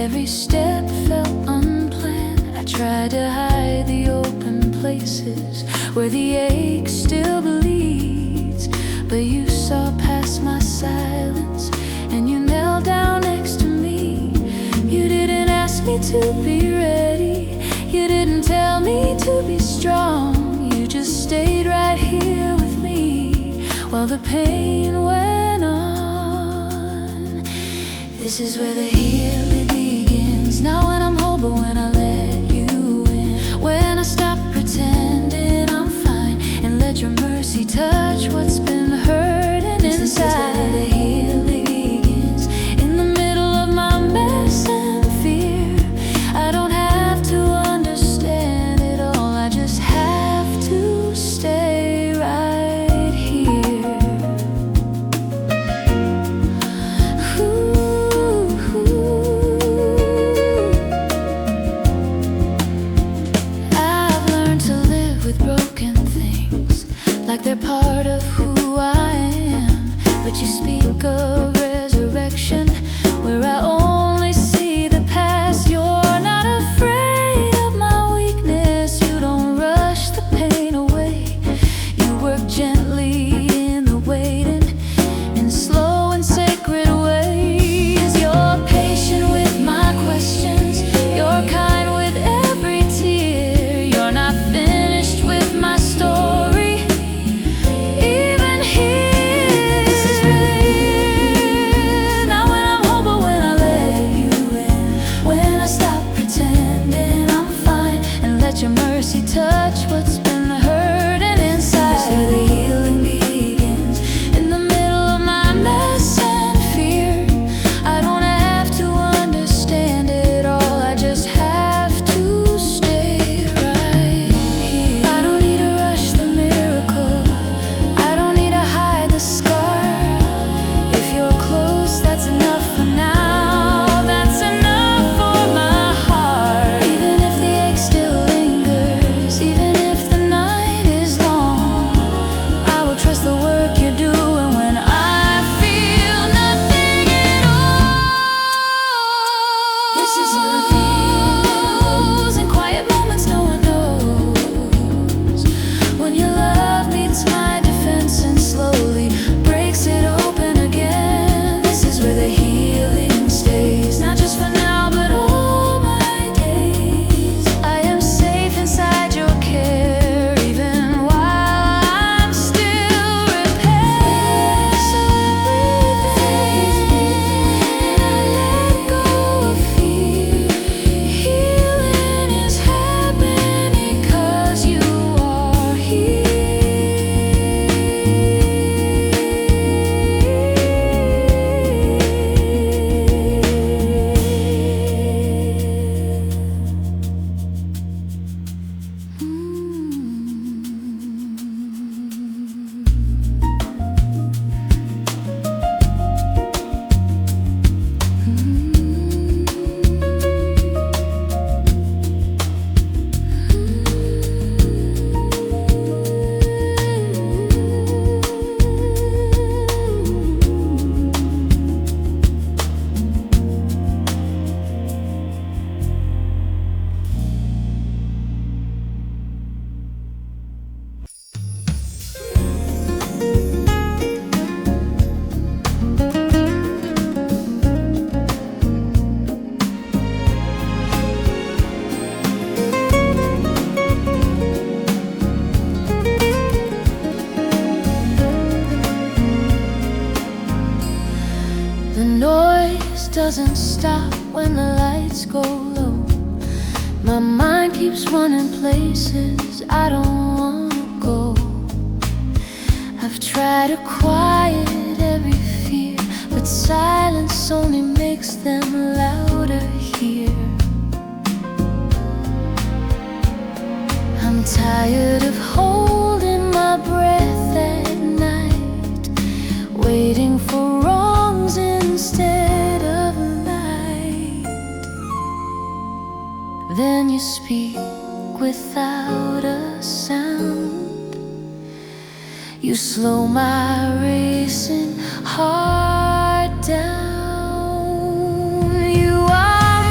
Every step felt unplanned. I tried to hide the open places where the ache still bleeds, but you saw past my silence and you knelt down next to me. You didn't ask me to be ready, you didn't tell me to be strong. You just stayed right here with me while the pain went on. This is where the healing begins. Not when I'm whole, but when I let you in. When I stop pretending I'm fine and let your mercy touch what's been hurting inside. This is where the healing begins. In the middle of my mess and fear, I don't have to understand it all. I just have to stay right here. I've learned to live with broken things like they're part of who I am. But you speak of resurrection where I only see the past. You're not afraid of my weakness. You don't rush the pain away. You work gently in the waiting, in slow and sacred ways. You're patient with my questions. You're kind with every tear. You're not finished with my story, even here. This is real. Not when I'm home, but when I let you in. When I stop pretending I'm fine and let your mercy touch what's been hurting inside. This is where the healing begins. In the middle of my mess and fear, I don't have to understand it all. I just have to stay right here. I don't need to rush the miracle. I don't need to hide the scar. If you're close, that's enough for now. That's enough for my heart. Even if the ache still lingers, even if the night is long, I will trust the work you're doing when I feel nothing at all. This is reveals in quiet moments no one knows. When your love meets my defense and slowly breaks it open again. This is where the healing stays, not just for now, but all my days. I am safe inside your care, even while I'm still repaired. So I breathe in and I let go of fear. Healing is happening 'cause you are here. The noise doesn't stop when the lights go low. My mind keeps running places I don't wanna go. I've tried to quiet every fear, but silence only makes them louder here. I'm tired of holding my breath at night, waiting for wrongs instead of light. Then you speak without a sound. You slow my racing heart down. You are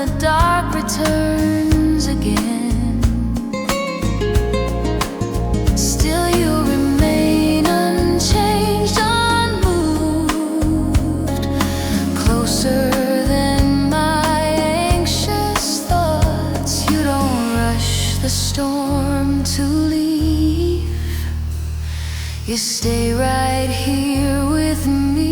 the dark returns again, still you remain unchanged, unmoved, closer than my anxious thoughts. You don't rush the storm to leave, you stay right here with me.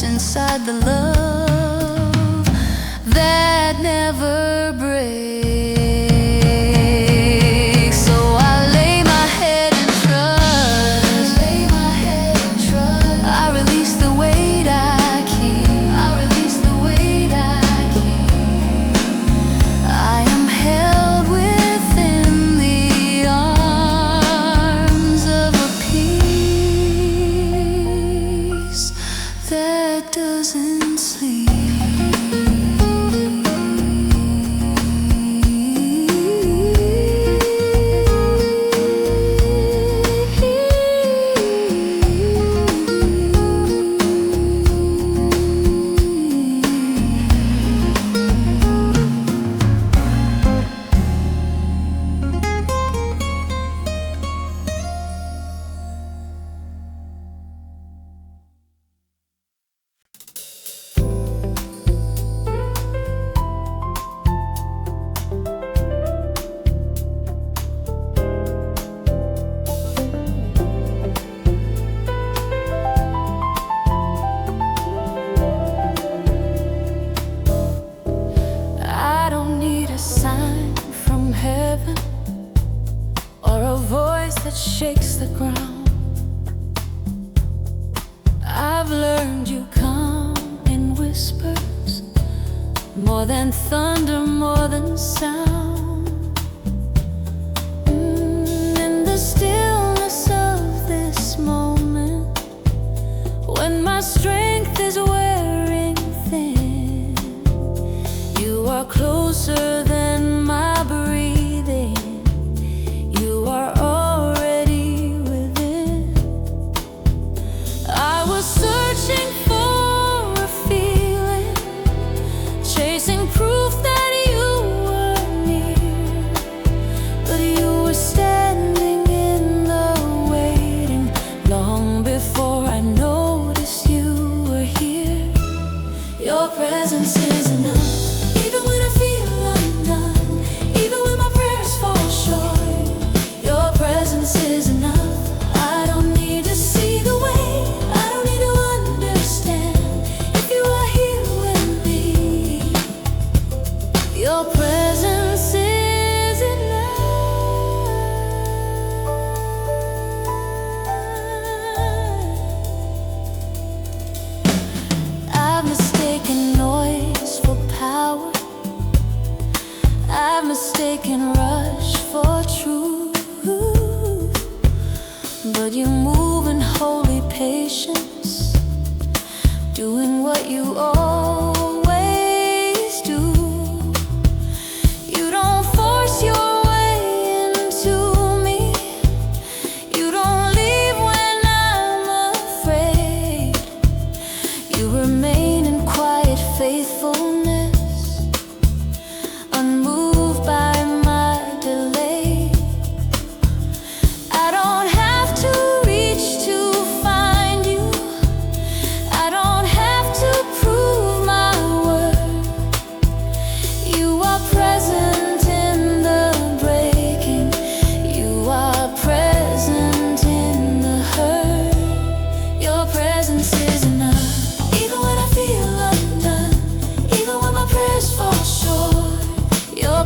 Inside the love that never breaks. So I lay my head in trust. I release the weight I keep. I am held within the arms of a peace that doesn't sleep. That shakes the ground. I've learned you come in whispers, more than thunder, more than sound. In the stillness of this moment, when my strength is wearing thin, you are closer than my breathing. You are searching for a feeling, chasing proof that you were near, but you were standing in the waiting long before I noticed you were here. Your presence is enough, even when I feel undone, even when my prayers fall short. Your presence is enough. I don't need to see the way, your presence is enough. I've mistaken noise for power. I've mistaken rush for truth. But you move in holy patience, doing what you always do. You don't force your way into me. You don't leave when I'm afraid. You remain in quiet faithfulness, unmoved by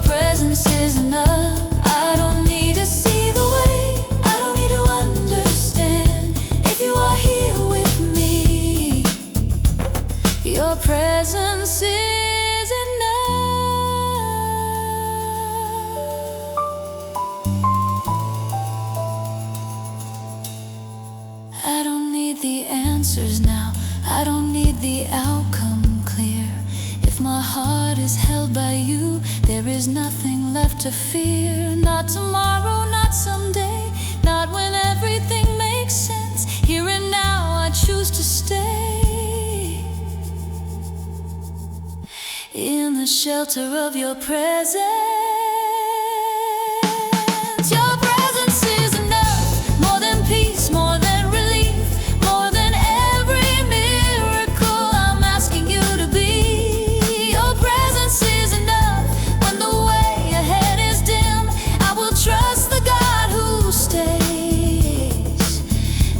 presence is enough. I don't need to see the way, I don't need to understand. If you are here with me, your presence is enough. I don't need the answers now, I don't need the outcome clear. If my heart is held by you, there is nothing left to fear. Not tomorrow, not someday, not when everything makes sense. Here and now I choose to stay in the shelter of your presence. Your presence is enough, more than peace, more than relief, more than every miracle I'm asking you to be. Your presence is enough. When the way ahead is dim, I will trust the God who stays,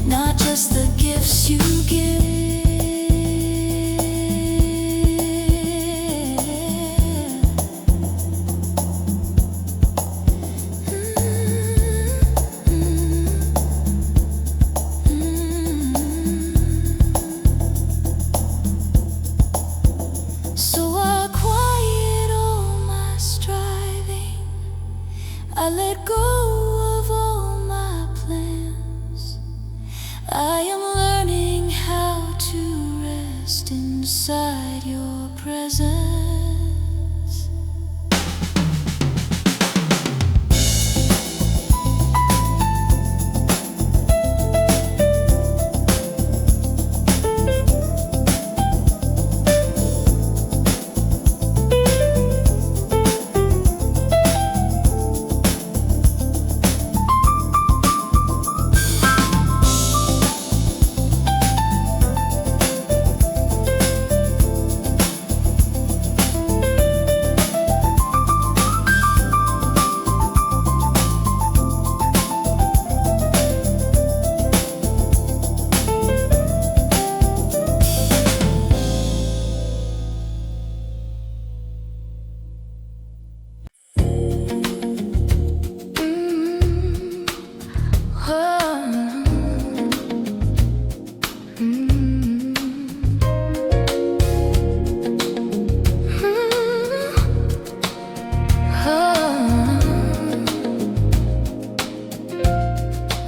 not just the gifts you give. I let go of all my plans. I am learning how to rest inside your presence.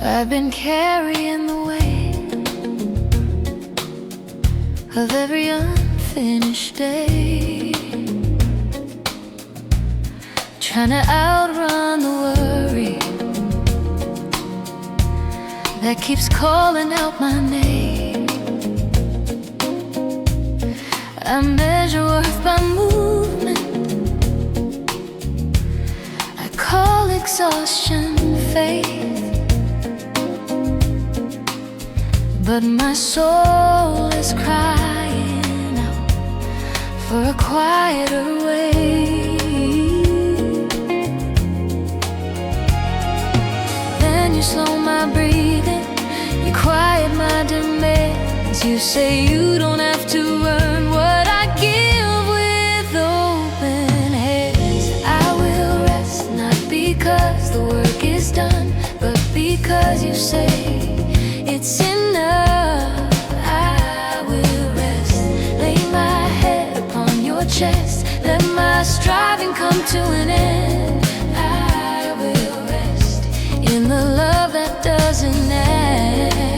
I've been carrying the weight of every unfinished day, trying to outrun the worry that keeps calling out my name. I measure worth by movement, I call exhaustion faith. But my soul is crying out for a quieter way. Then you slow my breathing, you quiet my demands. You say you don't have to earn what I give with open hands. I will rest, not because the work is done, but because you say it's enough. I will rest, lay my head upon your chest, let my striving come to an end. I will rest in the love that doesn't ask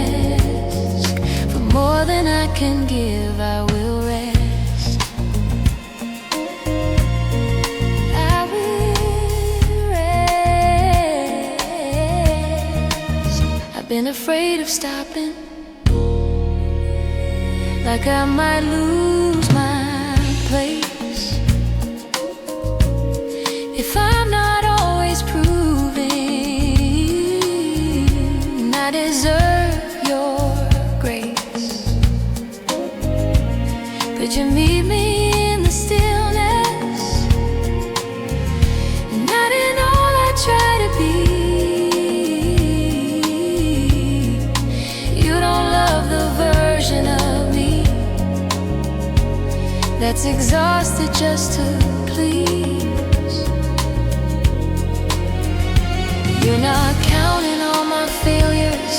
for more than I can give. I will rest, I will rest. I've been afraid of stopping, like I might lose my place if I'm not always proving I deserve your grace. Could you meet me in the stillness, not in all I try to be? You don't love the version of me that's exhausted just to please.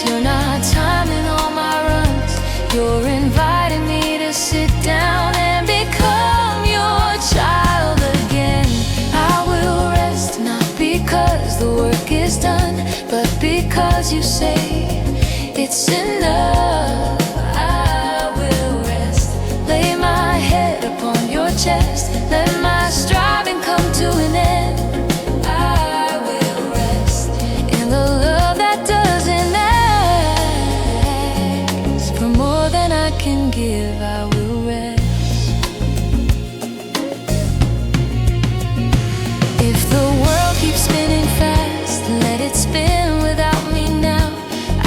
You're not timing all my runs. You're inviting me to sit down and become your child again. I will rest, not because the work is done, but because you say it's enough. I will rest, lay my head upon your chest, let my striving come to an end. I will rest in the love that doesn't ask for more than I can give. I will rest. If the world keeps spinning fast, let it spin without me now.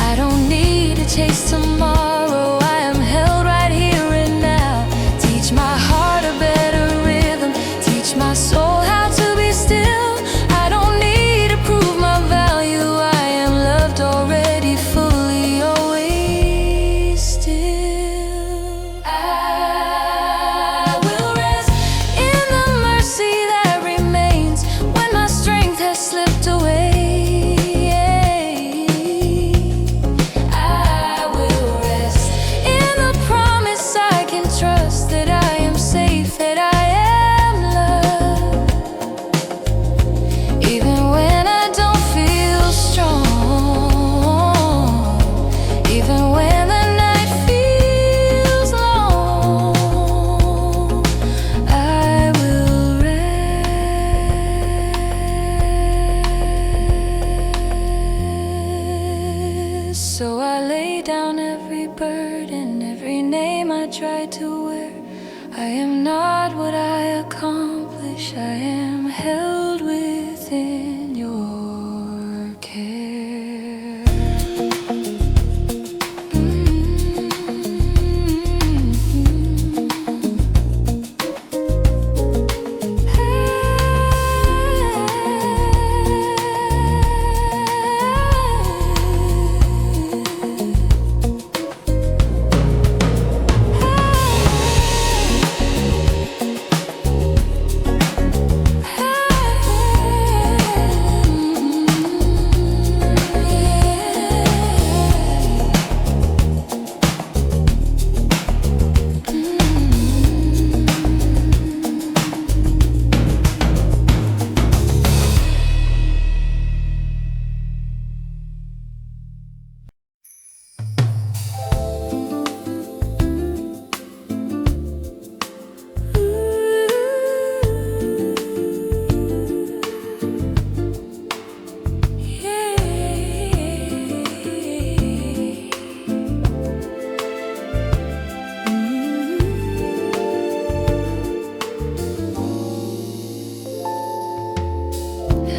I don't need to chase tomorrow. I am held right here and now. Teach my heart a better rhythm, teach my soul how to be still. I don't need to prove my value. I am loved already, fully, always, still. I will rest in the mercy that remains when my strength has slipped away. I will rest in the promise I can trust, that I am safe, that I am loved. Even when I don't feel strong, even when the night feels long, I will rest. So I lay down every burden, every name I tried to wear. I am not what I accomplish, I am held within your care.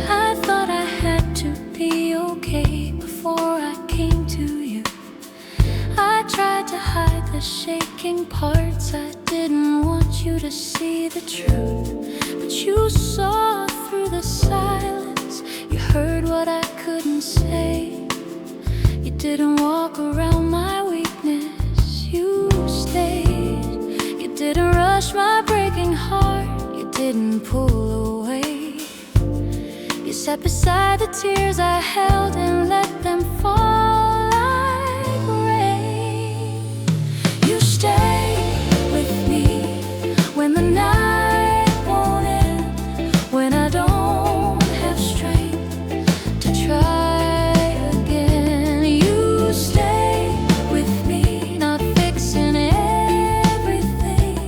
I thought I had to be okay before I came to you. I tried to hide the shaking parts. I didn't want you to see the truth, but you saw through the silence. You heard what I couldn't say. You didn't walk around my weakness. You stayed. You didn't rush my breaking heart. You didn't pull away. You sat beside the tears I held and let them fall like rain. You stayed with me when the night won't end, when I don't have strength to try again. You stayed with me, not fixing everything,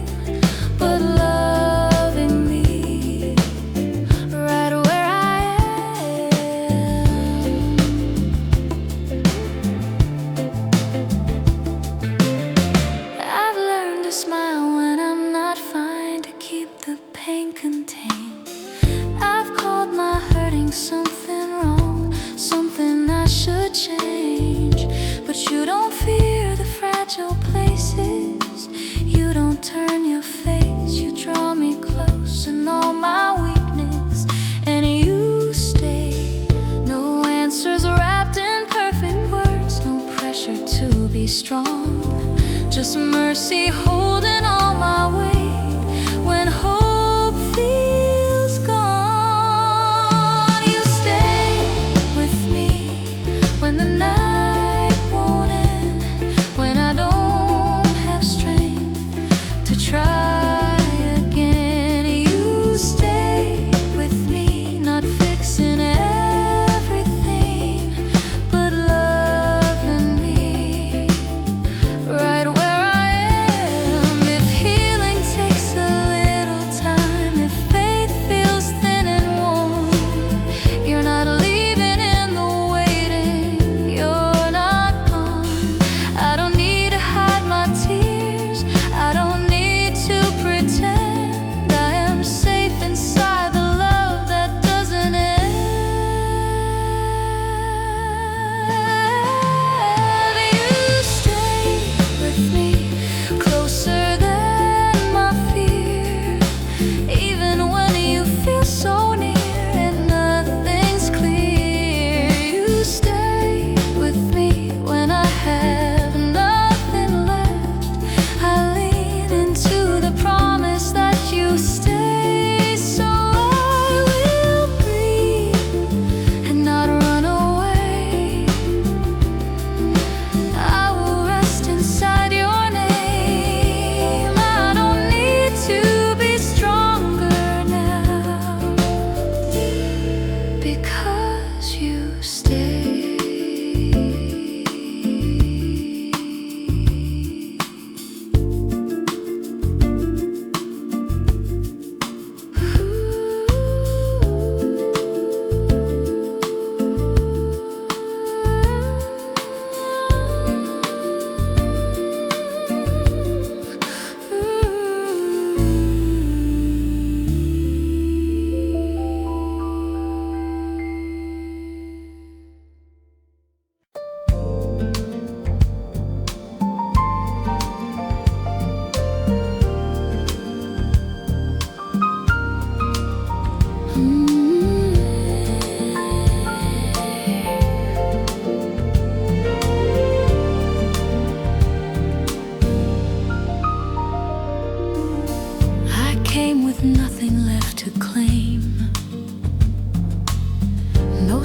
but loving me right where I am. I've learned to smile when I'm not fine, to keep the pain contained. I've called my hurting something wrong, something I should change. But you don't fear the fragile places. You don't turn your face. You draw me close in all my weakness, and you stay. No answers wrapped in perfect words, no pressure to be strong, just mercy holding all my weight when hope feels gone. You stay with me when the night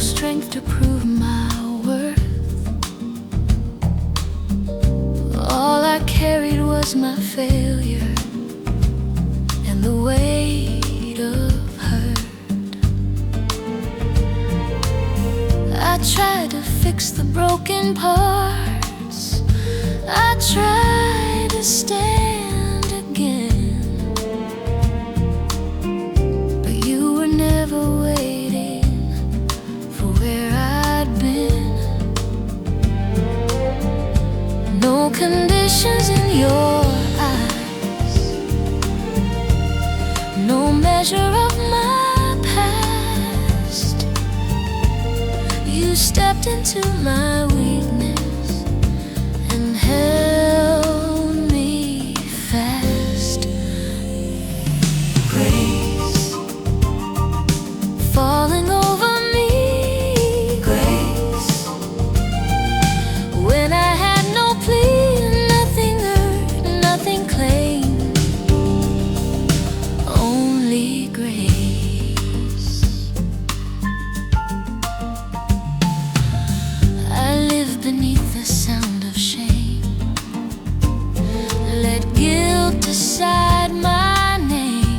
strength to prove my worth. All I carried was my failure and the weight of hurt. I tried to fix the broken parts. I tried to stand again, but you were never waiting for where I'd been. No conditions in your eyes, no measure of my past. You stepped into my weakness and held me fast. Grace falling over me, grace when I had no plea, nothing earned, nothing claimed, only grace. I live beneath the sound of shame, let guilt decide my name.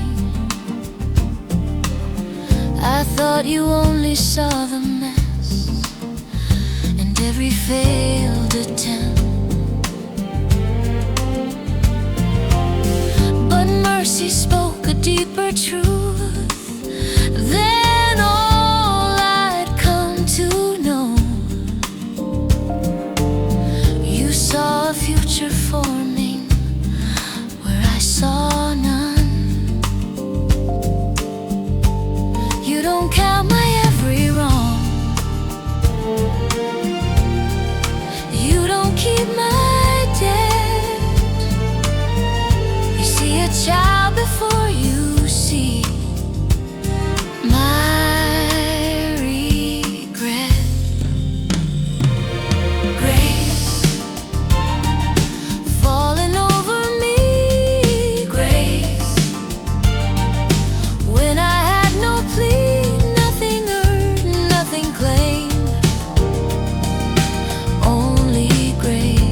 I thought you only saw the mess and every failed attempt, but mercy spoke a deeper truth than all I'd come to know. You saw a future forming where I saw none. You don't count my every wrong, you don't keep my debt. You see a child before you see my regret. Grace falling over me, grace when I had no plea, nothing earned, nothing claimed, only grace.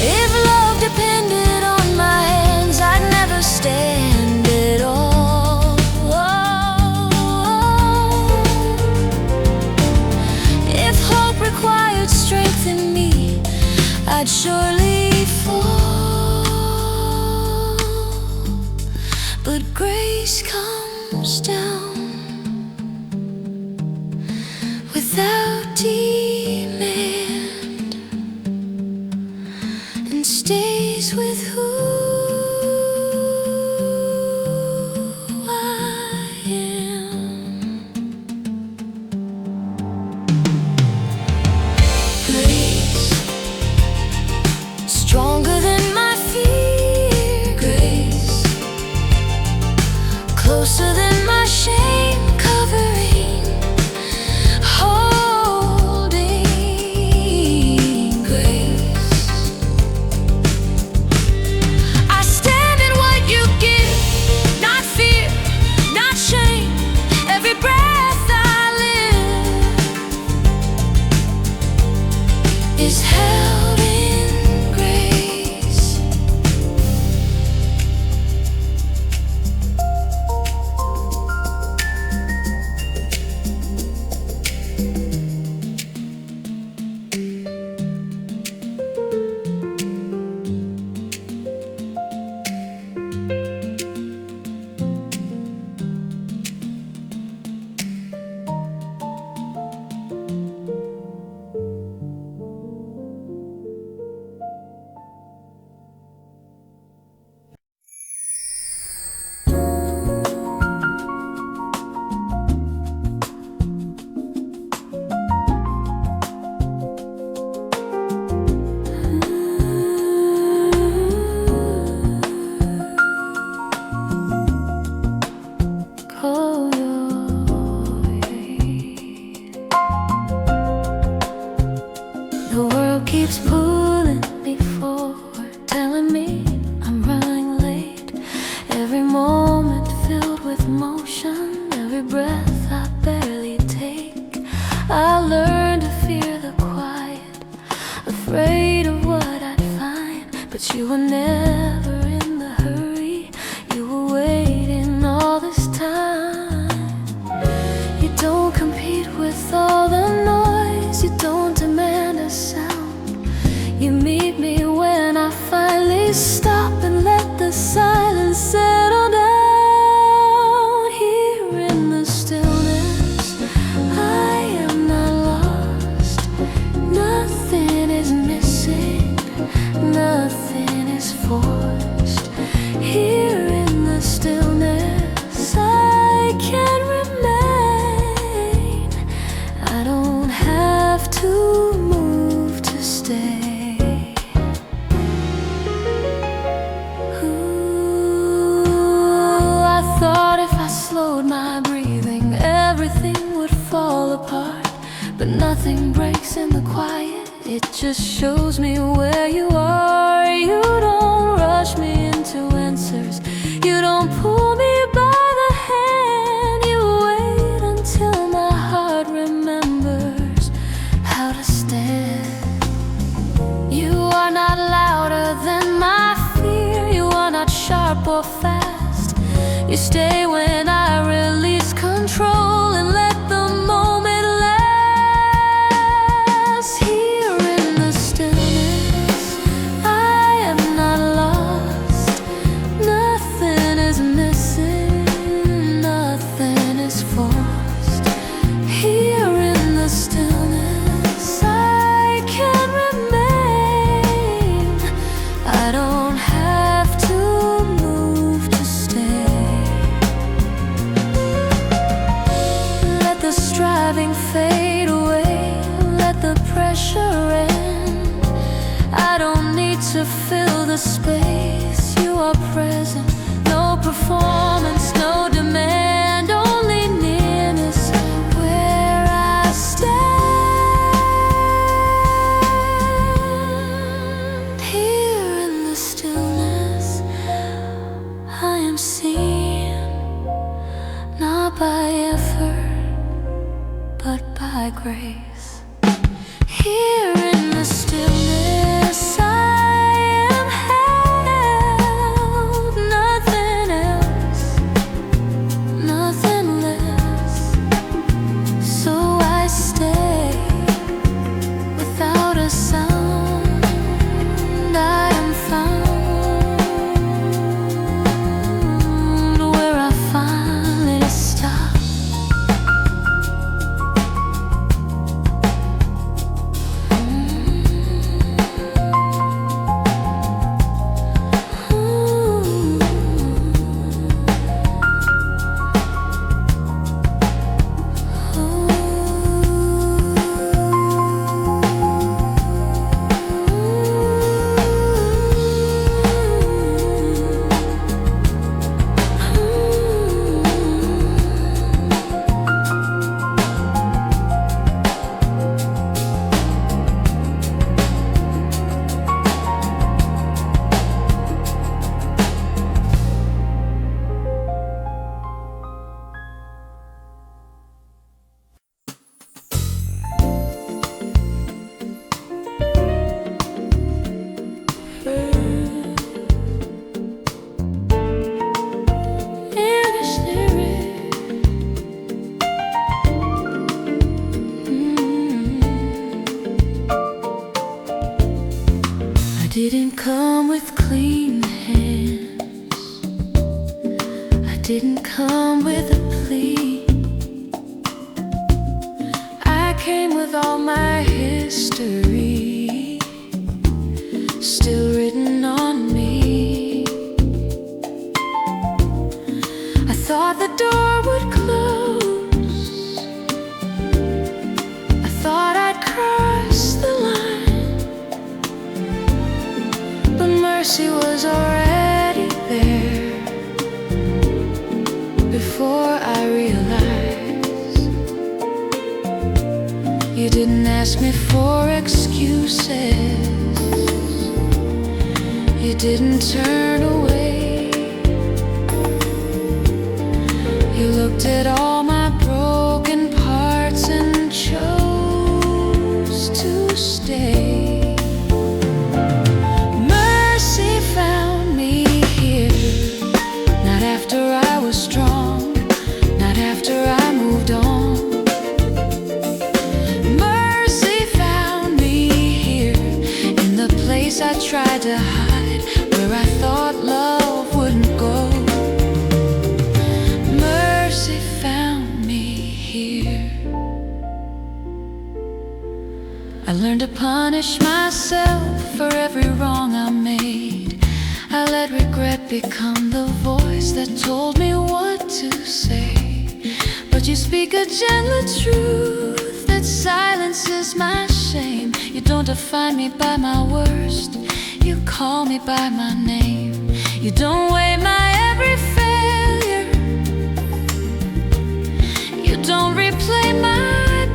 If love depended on my hands, I'd never stand at all. If hope required strength in me, I'd surely fall. But grace comes down without demand and stays with who I am. Grace stronger than my fear, grace closer than my shame, covering, holding grace. I stand in what you give, not fear, not shame. Every breath I live is held in grace. fall apart, but nothing breaks in the quiet. It just shows me where you are. You don't rush me into answers. You don't pull me by the hand. You wait until my heart remembers how to stand. You are not louder than my fear. You are not sharp or fast. You stay when I release control and let the moment last. Here in the stillness, I am not lost. Nothing is missing, nothing is forced. Here in the stillness, I can remain. I don't have to move to stay. Let the striving fade away, let the pressure end. I don't need to fill the space. You are present, no performance, no demand, only nearness where I stand. Here in the stillness, I am seen, not by effort, but by grace. Here in the stillness, I am held, nothing else, nothing less. So I stay without a sound. I am found where I finally stop. I didn't come with clean hands. I didn't come with a plea. I came with all my history still written on me. I thought the door would close. I thought I'd cross the line, but mercy was already there before I realized. You didn't ask me for excuses. You didn't turn away. You looked at all my broken parts and chose to stay. Mercy found me here, not after I was strong, not after I moved on. Mercy found me here, in the place I tried to hide, where I thought love wouldn't go. Mercy found me here. I learned to punish myself for every wrong I made. I let regret become the voice that told me what to say. But you speak a gentler truth that silences my shame. You don't define me by my worst, you call me by my name. You don't weigh my every failure. You don't replay my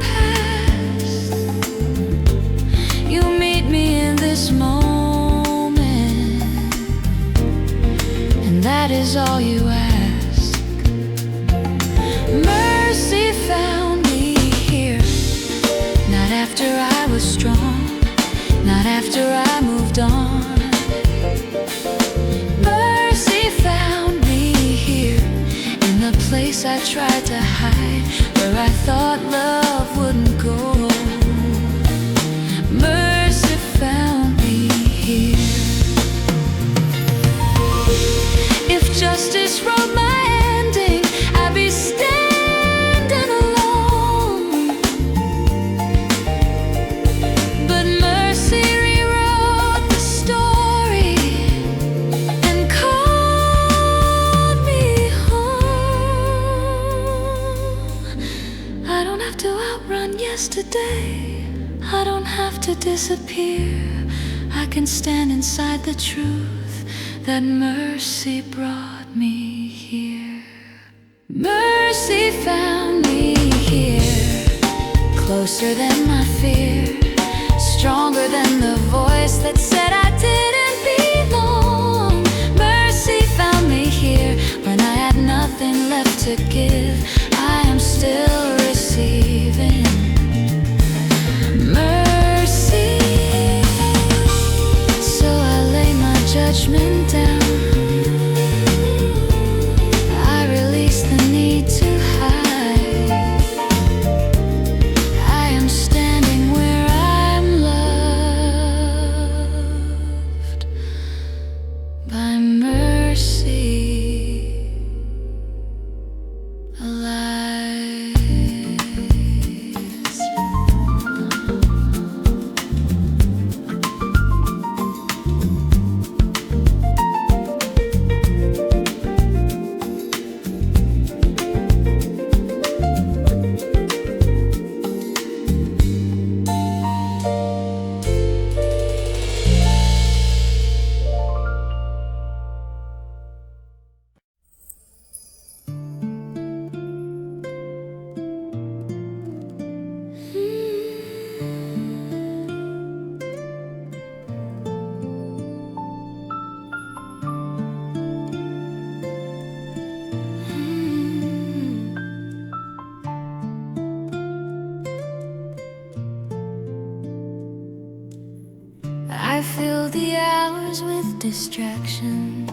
all you ask. Mercy found me here, not after I was strong, not after I moved on. Mercy found me here, in the place I tried to hide, where I thought love wouldn't go. Mercy found me here. If justice wrote my ending, I'd be standing alone. But mercy rewrote the story and called me home. I don't have to outrun yesterday, I don't have to disappear. I can stand inside the truth that mercy brought me here. Mercy found me here, closer than my fear, stronger than the voice that said I didn't belong. Mercy found me here, when I had nothing left to give. I am still receiving mercy. So I lay my judgment down, I release the need to hide. I am standing where I'm loved by mercy. I fill the hours with distraction,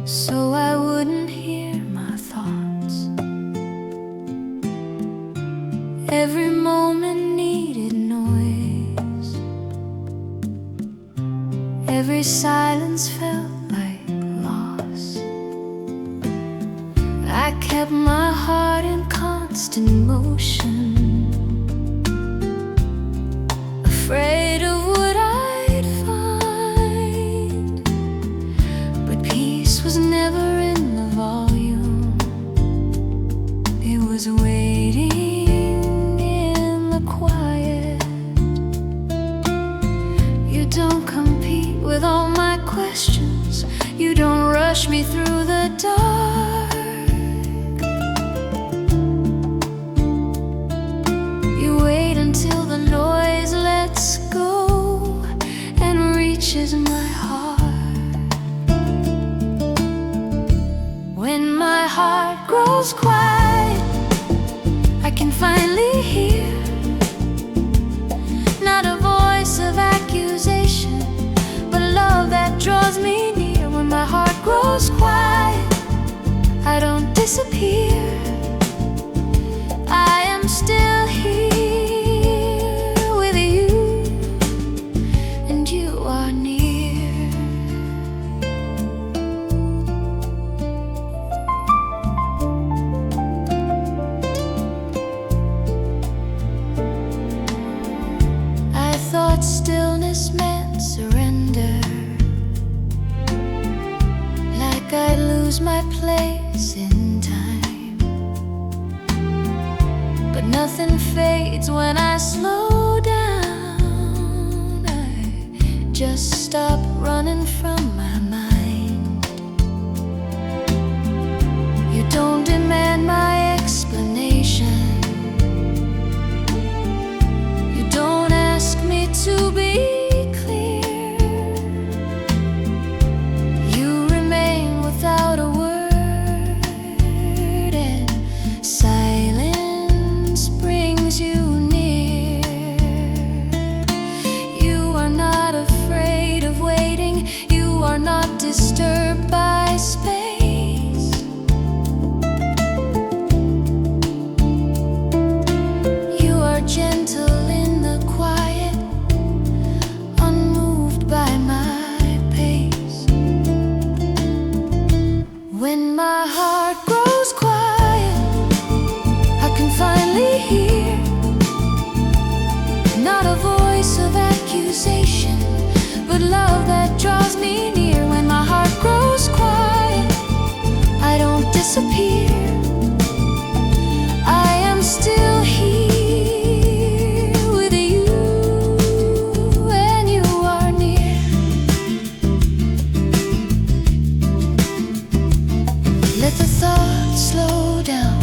so I wouldn't hear my thoughts. Every moment needed noise, every silence felt like loss. I kept my heart in constant motion, afraid of what I'd find. But peace was never in the volume, it was waiting in the quiet. You don't compete with all my questions, you don't rush me through the dark. You wait until the noise lets go and reaches my heart. When my heart grows quiet, I can finally hear, not a voice of accusation, but love that draws me near. When my heart grows quiet, I don't disappear, I am still here. Stillness meant surrender, like I'd lose my place in time. But nothing fades when I slow down, I just stop running from my mind. You don't demand my explanation, you don't ask me to be clear. You draws me near. When my heart grows quiet, I don't disappear. I am still here with you when you are near. Let the thoughts slow down,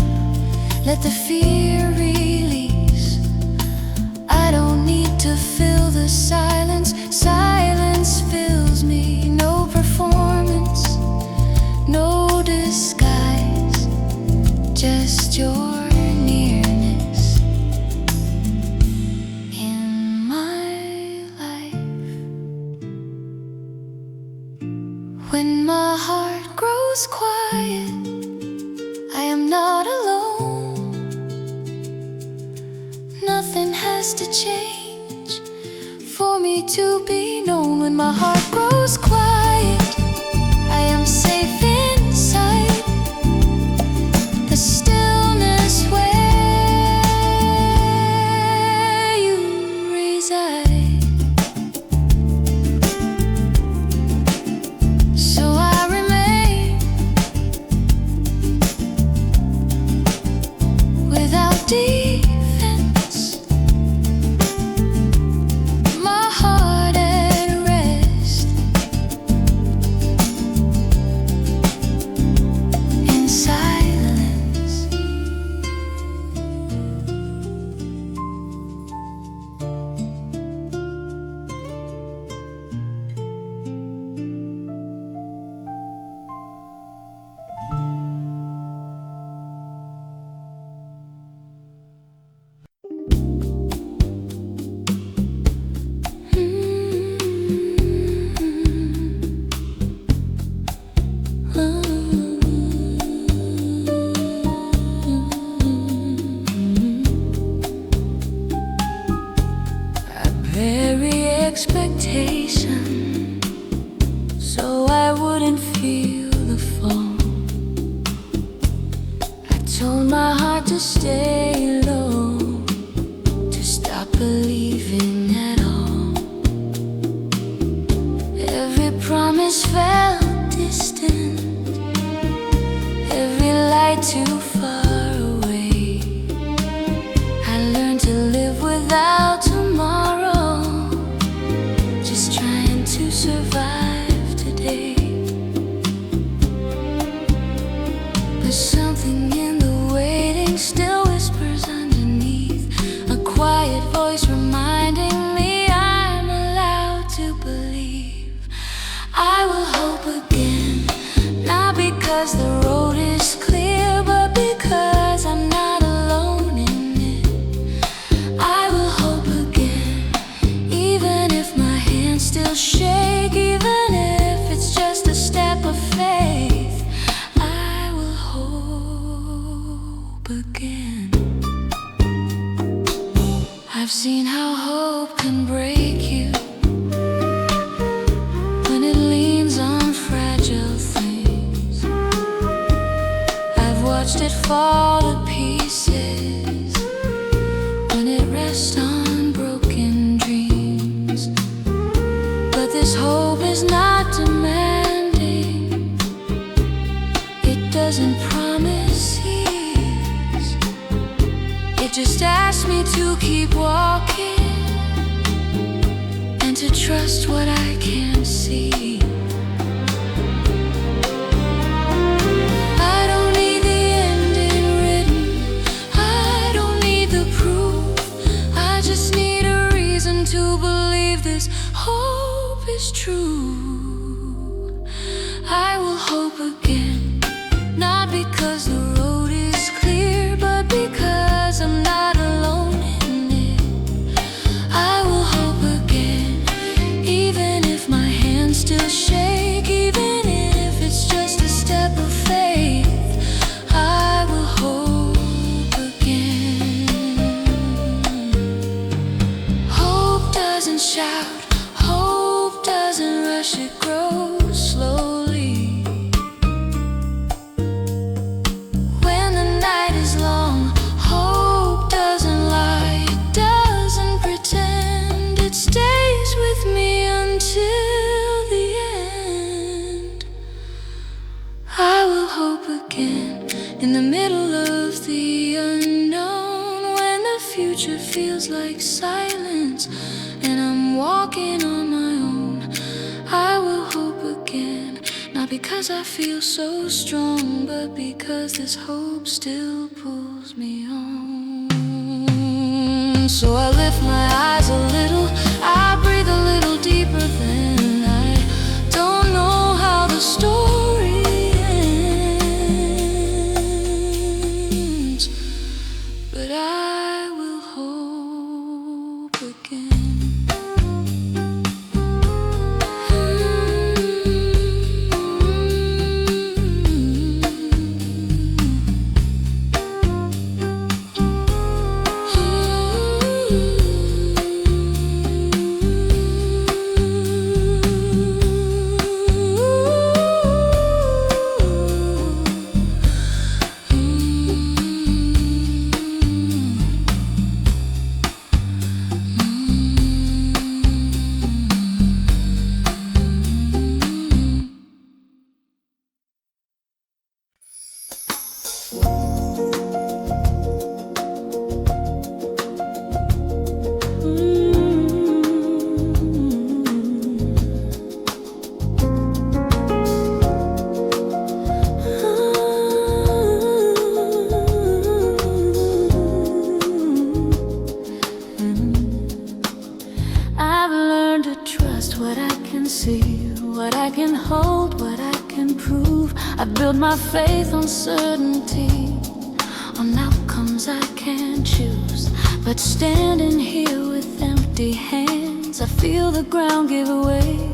let the fear release. I don't need to fill the silence. Silence fills me. No performance, no disguise, just your nearness in my life. When my heart grows quiet, I am not alone. Nothing has to change for me to be known. When my heart grows quiet, I am safe inside the stillness where you reside. So I remain without defense, my heart at rest in silence. Very expectation, so I wouldn't feel the fall. I told my heart to stay low, to stop believing at all. Every promise felt distant, every light too far away. I learned to live without tomorrow, just trying to survive today. But something in the waiting still whispers underneath, a quiet voice reminding me I'm allowed to believe. I will hope again, not because the road is clear, but because I'm not alone in it. I will hope again, even if my hands still shake, even if it's just a step of faith. I will hope again. I've seen how hope can break you when it leans on fragile things. I've watched it fall to pieces when it rests on broken dreams. But this hope is not demanding, it doesn't promise ease. It just asks me to keep walking and to trust what I can't see. I don't need the ending written, I don't need the proof. I just need a reason to believe this hope is true. I will hope again, not because the road is clear, but because I'm not alone in it. I will hope again, even if my hands still shake. feels like silence, and I'm walking on my own. I will hope again, not because I feel so strong, but because this hope still pulls me on. So I lift my eyes a little, I breathe a little deeper, then I don't know how the story ends, but I will hope again. What I can see, what I can hold, what I can prove. I build my faith on certainty, on outcomes I can't choose. But standing here with empty hands, I feel the ground give way.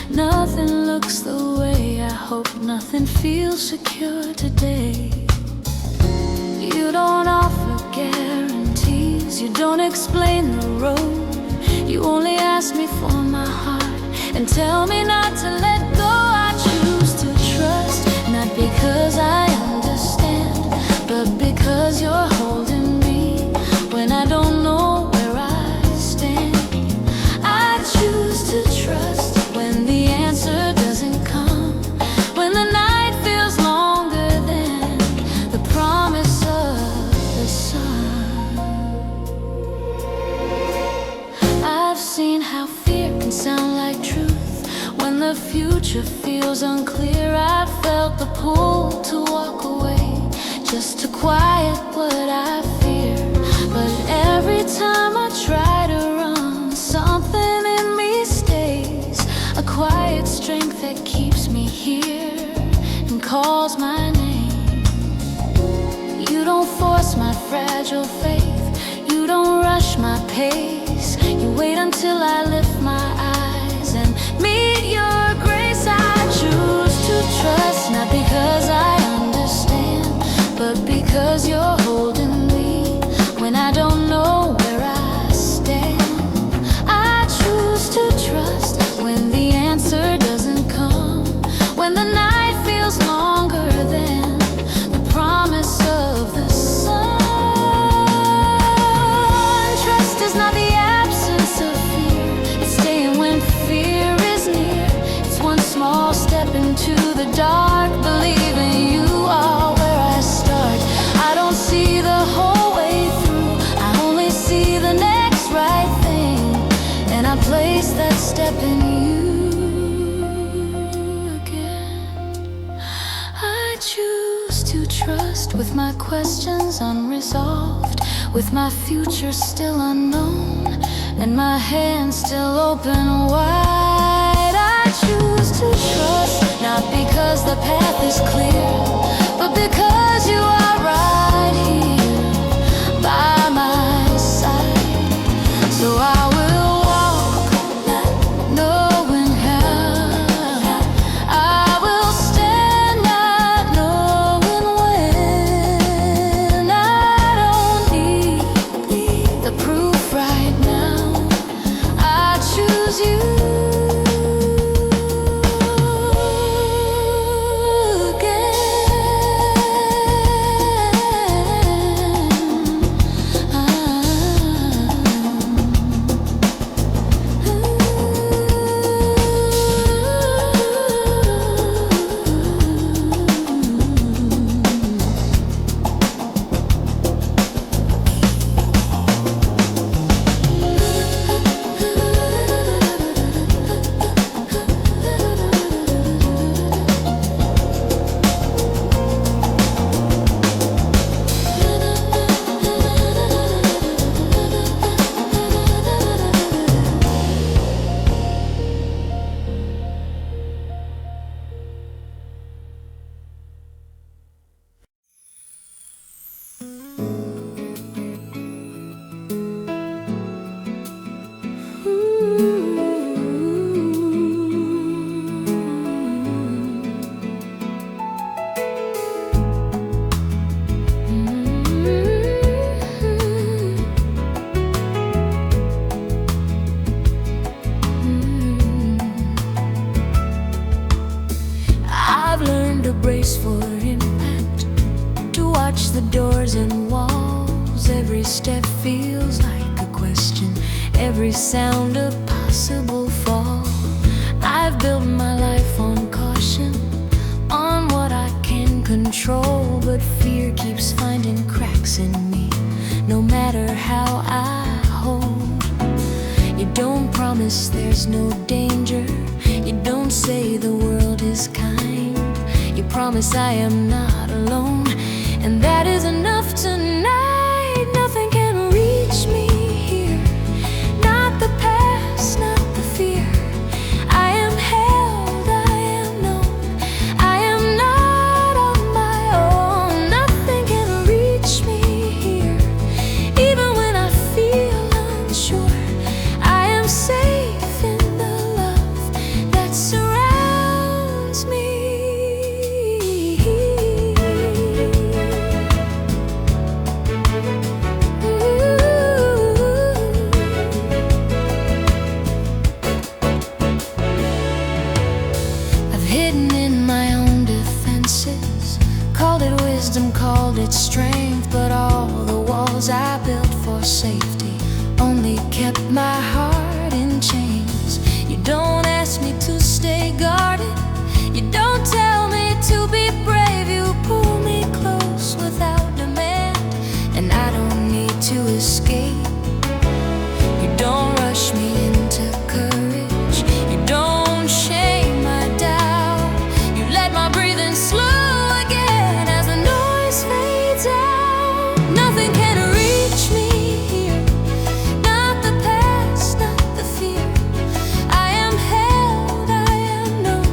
Nothing looks the way I hope, nothing feels secure today. You don't offer guarantees, you don't explain the road. You only ask me for my heart and tell me not to let go. I choose to trust, not because I understand, but because you're holding me when I don't know where I stand. I choose to trust when the answer doesn't come, when the night feels longer than the promise of the sun. I've seen how fear can sound like truth when the future feels unclear. I felt the pull to walk away, just to quiet what I fear. But every time I try to run, something in me stays, a quiet strength that keeps me here and calls my name. You don't force my fragile faith, you don't rush my pace. You wait until I lift my eyes and meet your grace. I choose to trust, not because I understand, but because you're holding me when I don't know where I stand. I choose to trust when the answer doesn't come, when the night feels longer than the promise of the sun. Trust is not the absence of fear, it's staying when fear is near. It's one small step into the dark, believing you are where I start. I don't see the whole way through, I only see the next right thing, and I place that step in you again. I choose to trust with my questions unresolved, with my future still unknown, and my hands still open wide. I choose to trust, not because the path is clear, but because you are right here by my side. So I will walk, not knowing how. I will stand, not knowing when. I don't need the proof right now. I choose you. Again. mind to brace for impact, to watch the doors and walls. Every step feels like a question, every sound a possible fall. I've built my life on caution, on what I can control, but fear keeps finding cracks in me, no matter how I hold. You don't promise there's no danger, you don't say the world is kind, you promise I am not alone, and that is enough tonight. Nothing can reach me here, not the past, not the fear. I am held, I am known, I am not on my own. Nothing can reach me here, even when I feel unsure. I am safe in the love that surrounds me. Hidden in my own defenses, called it wisdom, called it strength, but all the walls I built for safety only kept my heart in chains. You don't ask me to stay guarded, you don't tell me to be brave, you pull me close without demand, and I don't need to escape. You don't rush me into courage, you don't shame my doubt, you let my breathing slow again as the noise fades out. Nothing can reach me here, not the past, not the fear. I am held, I am known,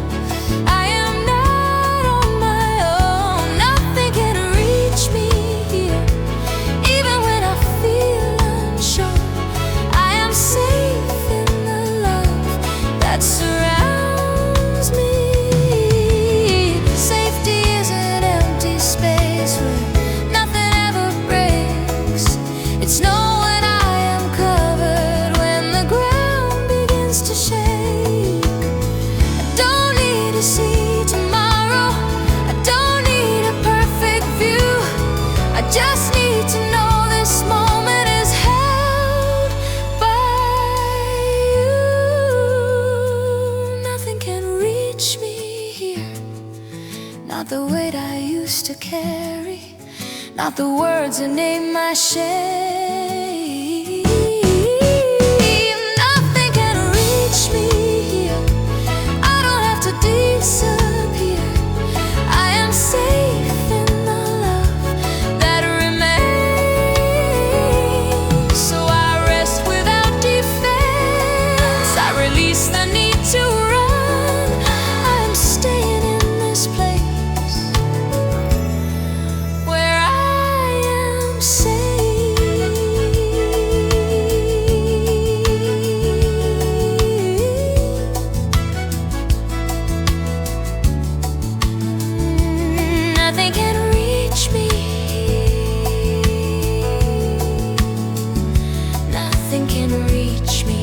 I am not on my own. Nothing can reach me here, even when I feel unsure. I am safe in the love that surrounds me. Safety is an empty space where nothing ever breaks. It's knowing I am covered when the ground begins to shake. I don't need to see tomorrow, I don't need a perfect view, I just need to know this moment is held by you. Nothing can reach me here, not the weight I used to carry, not the words that name my shame. Nothing can reach me here, I don't have to disappear. I am safe in the love that remains. So I rest without defense, I release the need to run. I am staying in this place where I am safe. Nothing can reach me, nothing can reach me.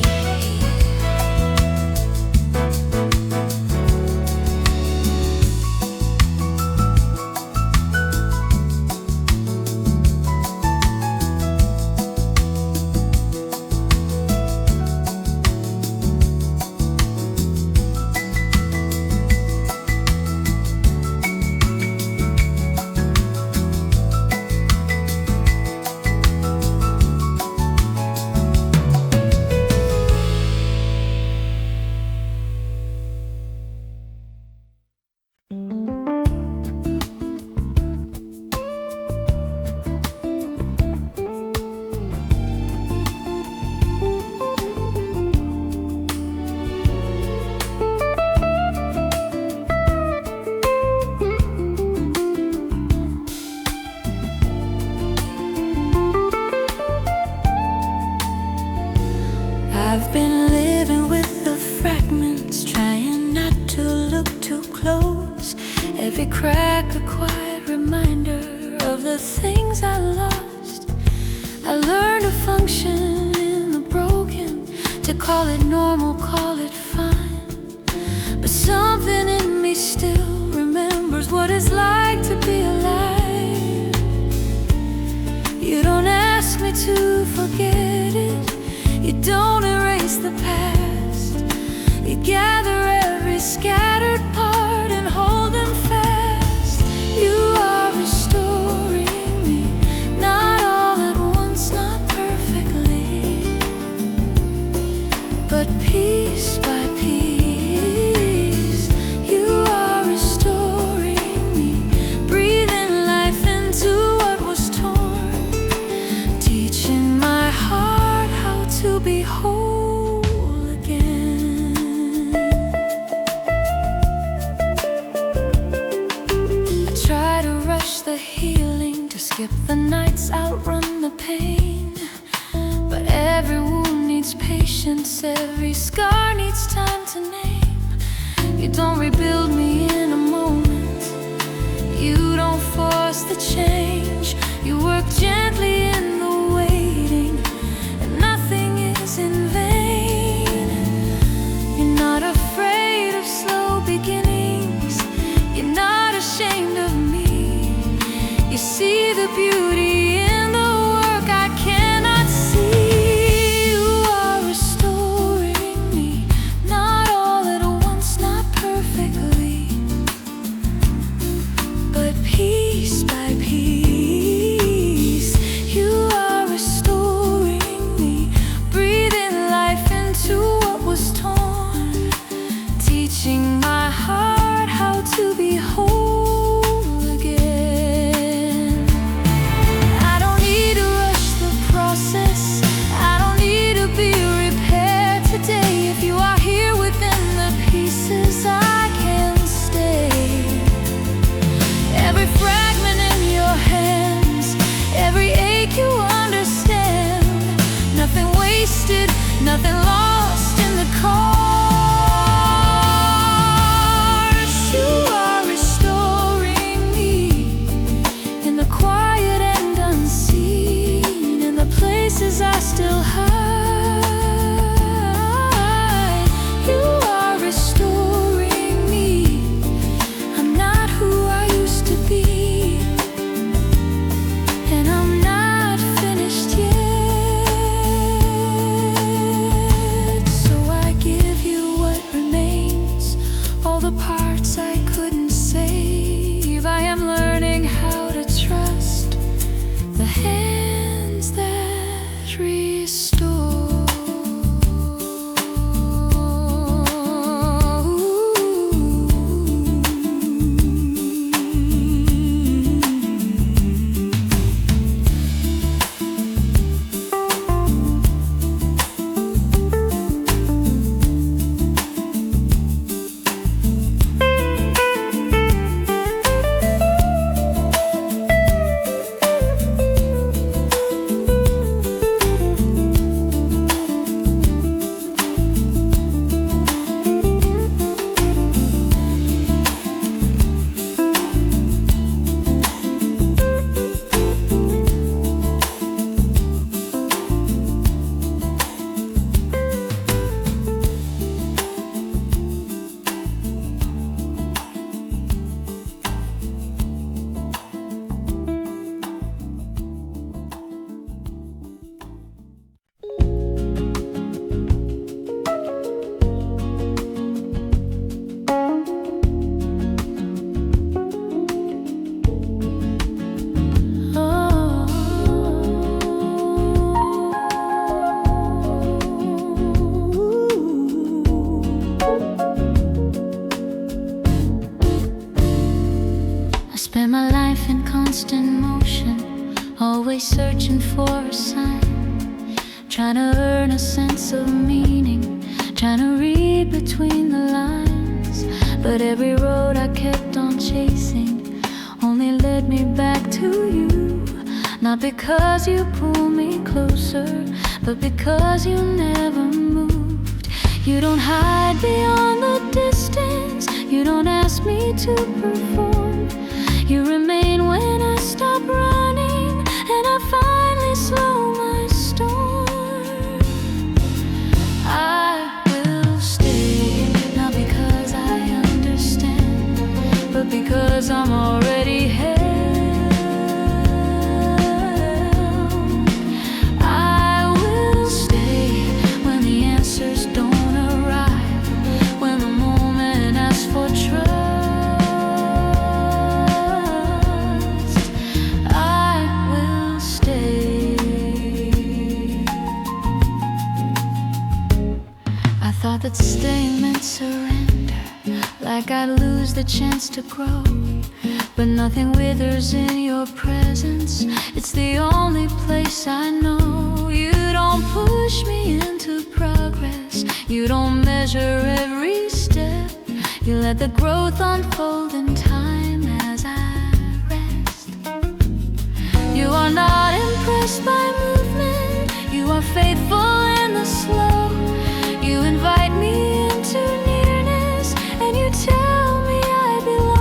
I've been living with the fragments, trying not to look too close. Every crack a quiet reminder of the things I lost. I learned to function in the broken, to call it normal, call it fine. But something in me still remembers what the past. You gather every scattered part and hold them fast. You are restoring me, not all at once, not perfectly, but piece by piece. You are restoring me, breathing life into what was torn, teaching my heart how to be whole again. I try to rush the healing, to skip the nights, outrun the pain, but every wound needs patience, every scar needs time to name. You don't rebuild me in a moment, you don't force the change. You work gently in the waiting, and nothing is in vain. You're not afraid of slow beginnings, you're not ashamed of me. You see the beauty in the work I cannot see. You are restoring me, not all at once, not perfectly, but piece by piece. You are restoring me, breathing life into what was torn, teaching my heart how to be whole again. I don't need to rush the process, I don't need to be repaired today. If you are here within the pieces, I can stay. Every fragment in your hands, every ache you understand, nothing wasted, nothing lost in the course. You are restoring me in the quiet and unseen, in the places I still hide. You are restoring me, I'm not who I used to be, and I'm not finished yet. So I give you what remains, all the parts I couldn't save. I am learning how to trust the hands that restore. Spend my life in constant motion, always searching for a sign, trying to earn a sense of meaning, trying to read between the lines. But every road I kept on chasing only led me back to you. Not because you pulled me closer, but because you never moved. You don't hide beyond the distance, you don't ask me to perform. You remain when I stop running, and I finally slow my storm. I will stay, not because I understand, but because I'm already held. I will stay when the answers the chance to grow, but nothing withers in your presence. It's the only place I know. You don't push me into progress, you don't measure every step. You let the growth unfold in time as I rest. You are not impressed by movement, you are faithful in the slow. You invite me into nearness, and you tell me I belong.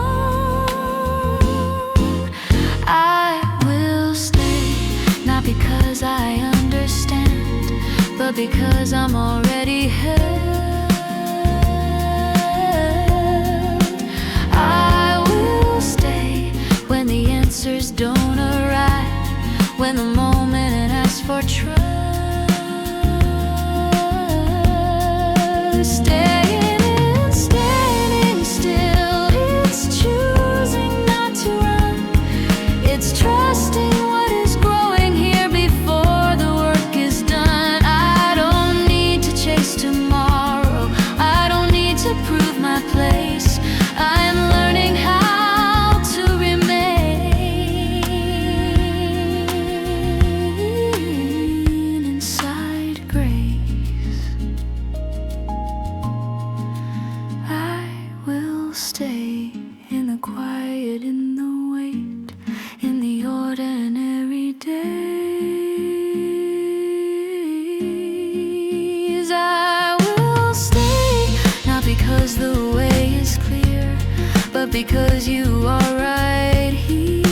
I will stay, not because I understand, but because I'm already held. I will stay when the answers don't arrive, when the moment asks for trust. Standing still, it's choosing not to run. It's trusting what is growing here before the work is done. I don't need to chase tomorrow, I don't need to prove my place. I'm learning how to remain inside grace. I will stay in the quiet, in the wait, in the ordinary days. I will stay, not because the way is clear, but because you are right here.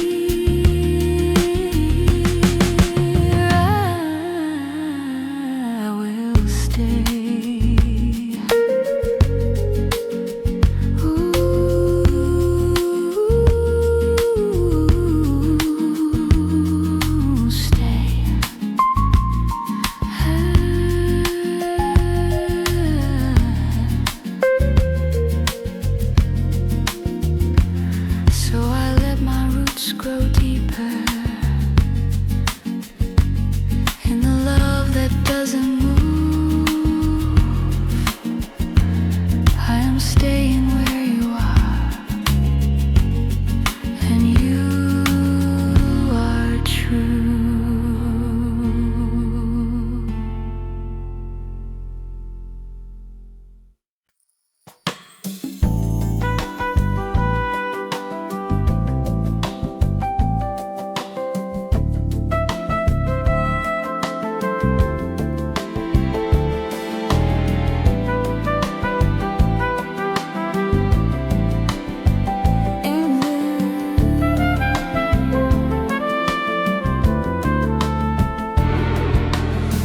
I will stay. Ooh, stay. So I let my roots grow deeper in the love that doesn't move. I am staying where you are, and you are true.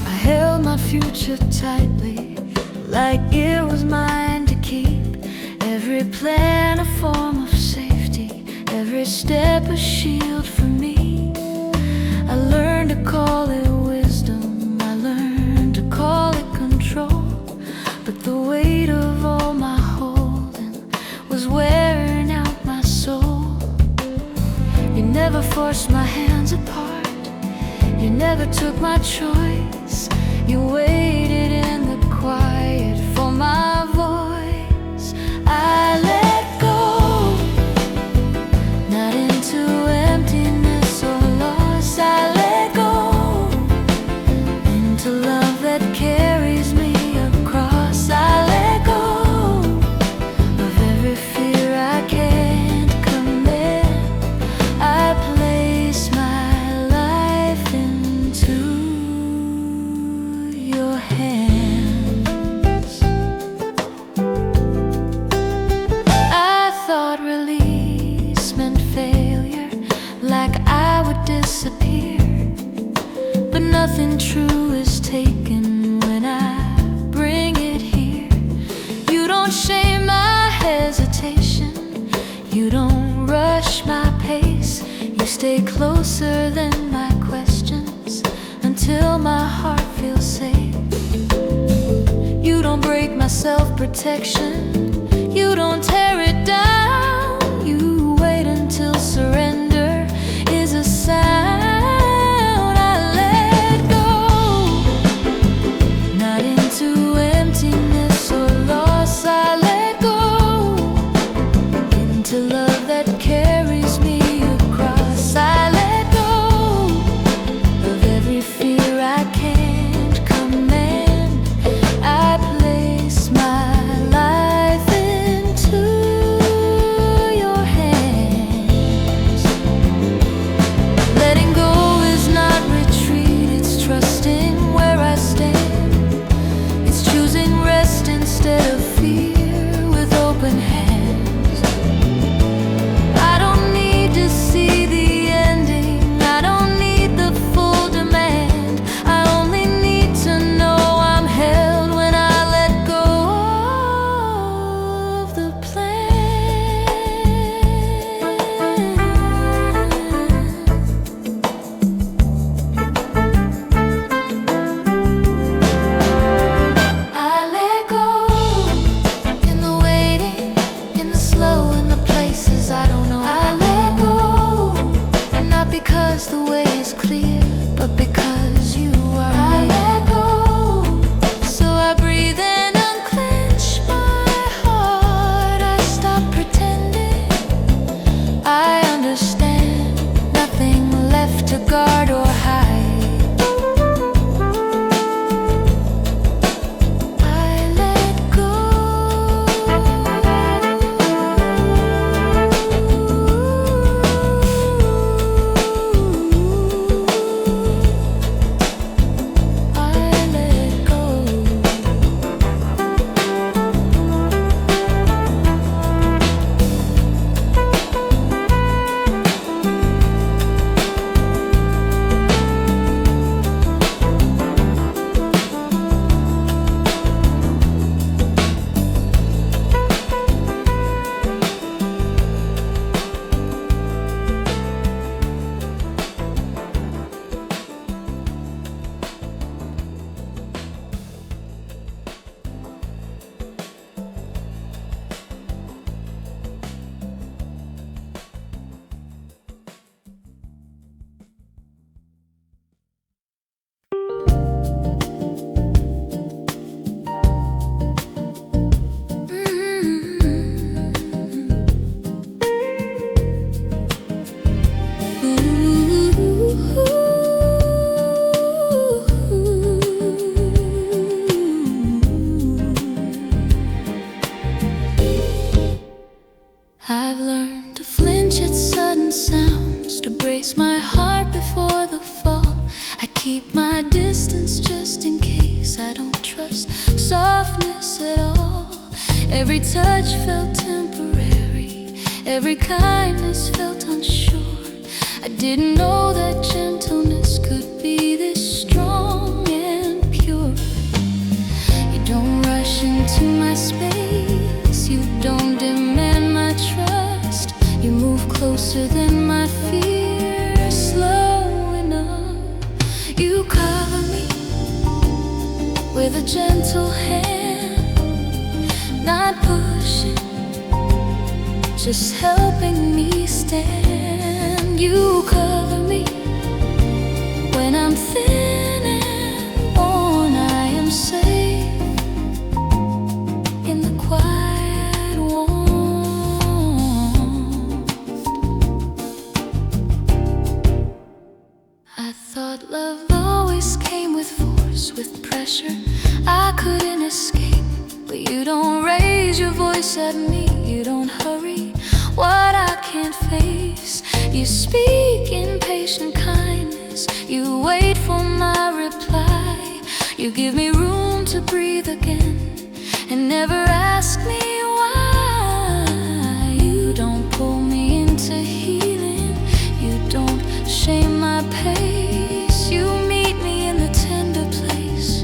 I held my future tightly, like it was mine to keep. Every plan a form of safety, every step a shield for me. I learned to call it wisdom, I learned to call it control, but the weight of all my holding was wearing out my soul. You never forced my hands apart, you never took my choice. You waited in the quiet for my voice. I let go, not into emptiness or loss. I let go into love that carries me across. I let go of every fear I can't command. I place my life into your hands. I thought release meant failure, like I would disappear, but nothing true is taken when I bring it here. You don't shame my hesitation, you don't rush my pace. You stay closer than my questions until my heart feels safe. You don't break my self-protection, you don't tear it down. You wait until surrender is a sound. I let go, not into emptiness or loss. I let go brace my heart before the fall. I keep my distance just in case. I don't trust softness at all. Every touch felt temporary, every kindness felt unsure. I didn't know that gentleness could be this strong and pure. You don't rush into my space, you don't demand my trust. You move closer than my fear, slow enough. You cover me with a gentle hand, not pushing, just helping me stand. You cover me when I'm thin and worn. I am safe in the quiet warmth. I thought love always came with force, with pressure I couldn't escape. But you don't raise your voice at me, you don't hurry what I can't face. You speak in patient kindness, you wait for my reply. You give me room to breathe again and never ask me why. You don't pull me into healing, you don't shame my pace. You meet me in the tender place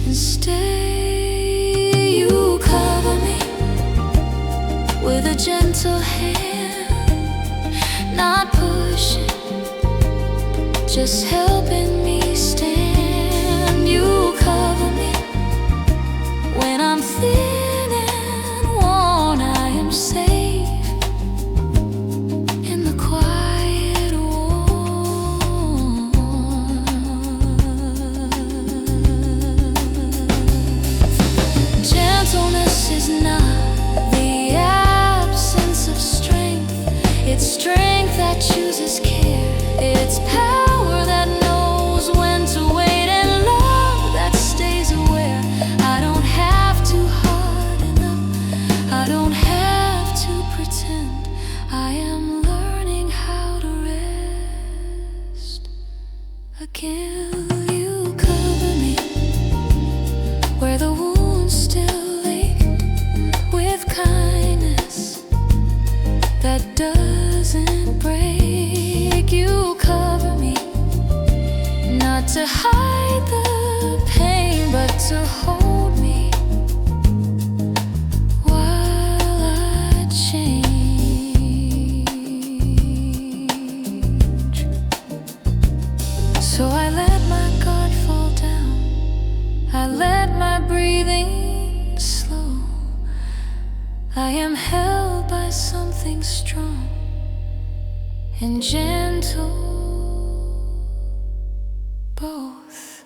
and stay. You cover me with a gentle hand, not pushing, just helping me stand. You cover me when I'm thin and worn. I am safe in the quiet warmth. Gentleness is not the absence of strength, it's strength that chooses care. It's power that knows when to wait, and love that stays aware. I don't have to harden up, I don't have to pretend. I am learning how to rest again. You cover me where the wounds still ache, with kindness that doesn't break. You cover me not to hide the pain, but to hold me while I change. So I let my guard fall down, I let my breathing slow. I am held by something strong and gentle, both.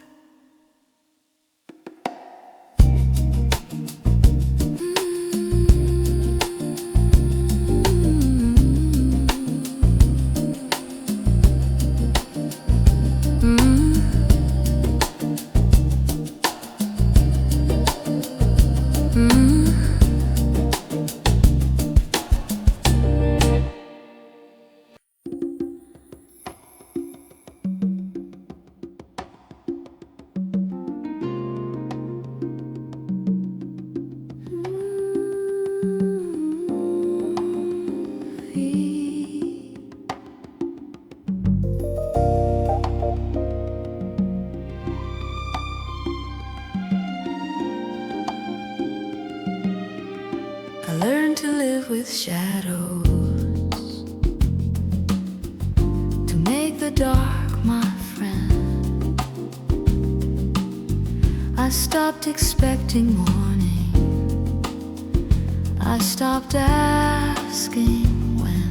I learned to live with shadows, to make the dark my friend. I stopped expecting morning, I stopped asking when.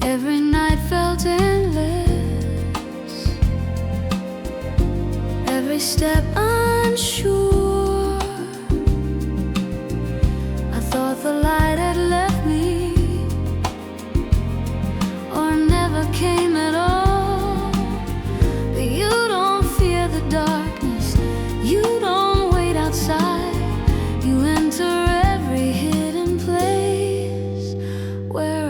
Every night felt endless, every step unsure. I thought the light had left me, or never came at all. But you don't fear the darkness, you don't wait outside. You enter every hidden place where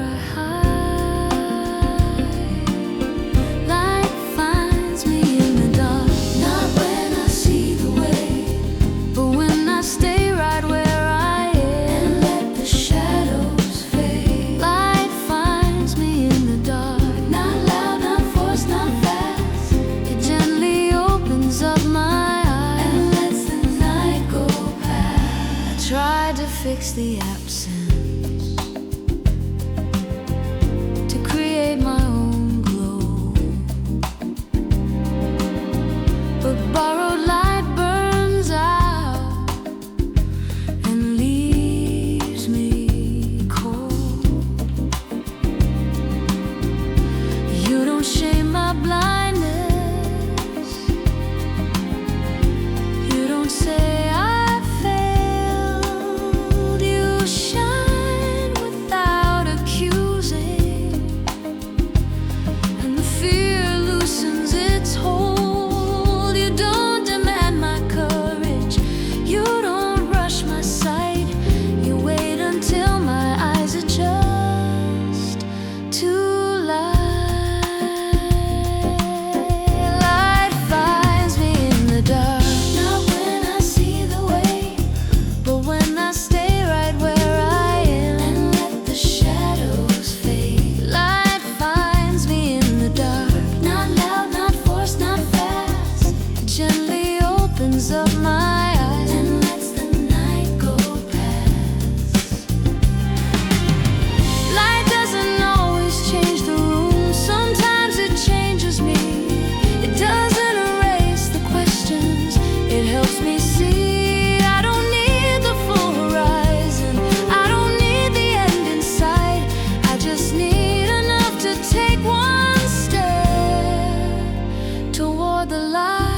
the absence to create my own glow. But borrowed light burns out and leaves me cold. You don't shame my blindness. You don't say of my eyes and lets the night go past. Light doesn't always change the room. Sometimes it changes me. It doesn't erase the questions. It helps me see I don't need the full horizon. I don't need the end in sight. I just need enough to take one step toward the light.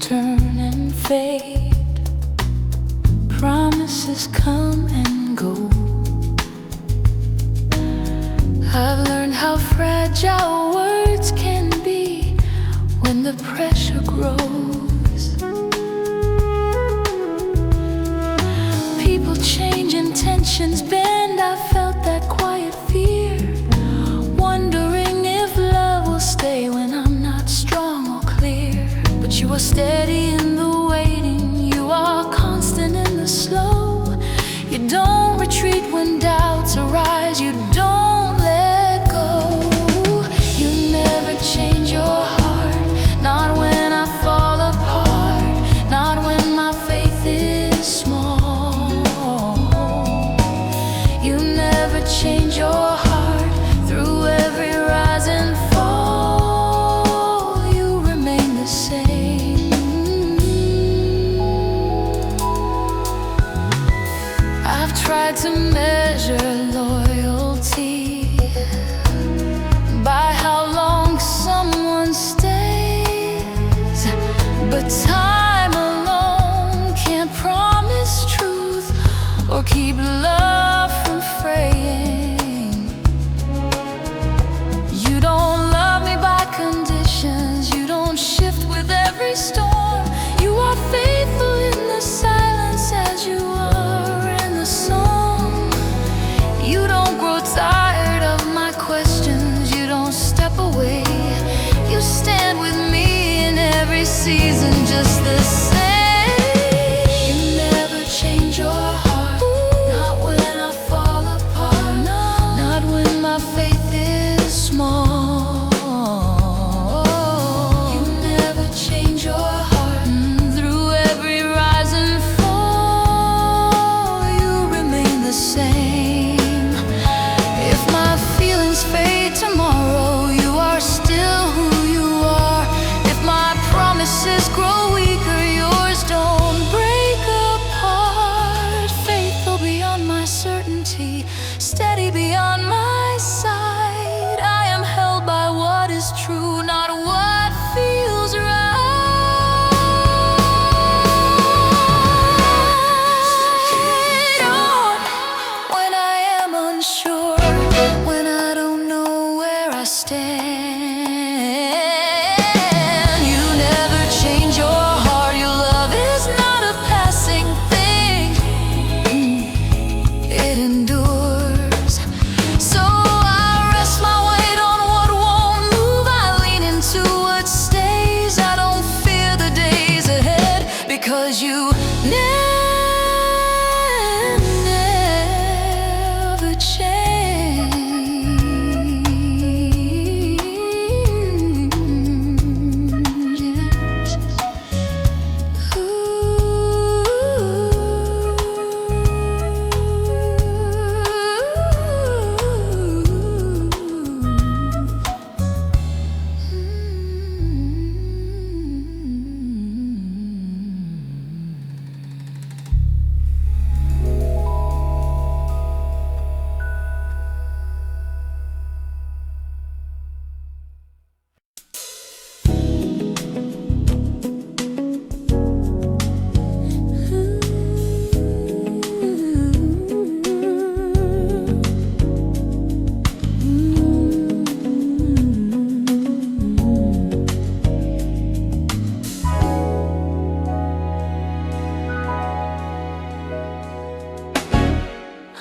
Turn and fade. Promises come and go. I've learned how fragile words can be when the pressure grows. People change, intentions bend. I felt that quiet fear, wondering if love will stay when I'm not strong or clear. But you are steady in the waiting, you are constant in the slow. You don't retreat when doubts arise, you don't let go. You never change your heart, not when I fall apart, not when my faith is small. You never change your heart through every rise and fall. You remain the same. I've tried to measure loyalty by how long someone stays, but time alone or keep love from fraying. You don't love me by conditions, you don't shift with every storm. You are faithful in the silence as you are in the song. You don't grow tired of my questions, you don't step away. You stand with me in every season just the same. You never change your heart, not when I fall apart, not when my faith is small. You never change your heart, through every rise and fall, you remain the same. If my feelings fade tomorrow, you are still who you are. If my promises grow weaker, yours don't break apart. Faithful beyond my certainty, steady beyond my sight. I am held by what is true, not what feels right. On when I am unsure, when I don't know where I stand. You never change your heart, your love is not a passing thing. It endures. So I rest my weight on what won't move, I lean into what stays. I don't fear the days ahead, because you never change.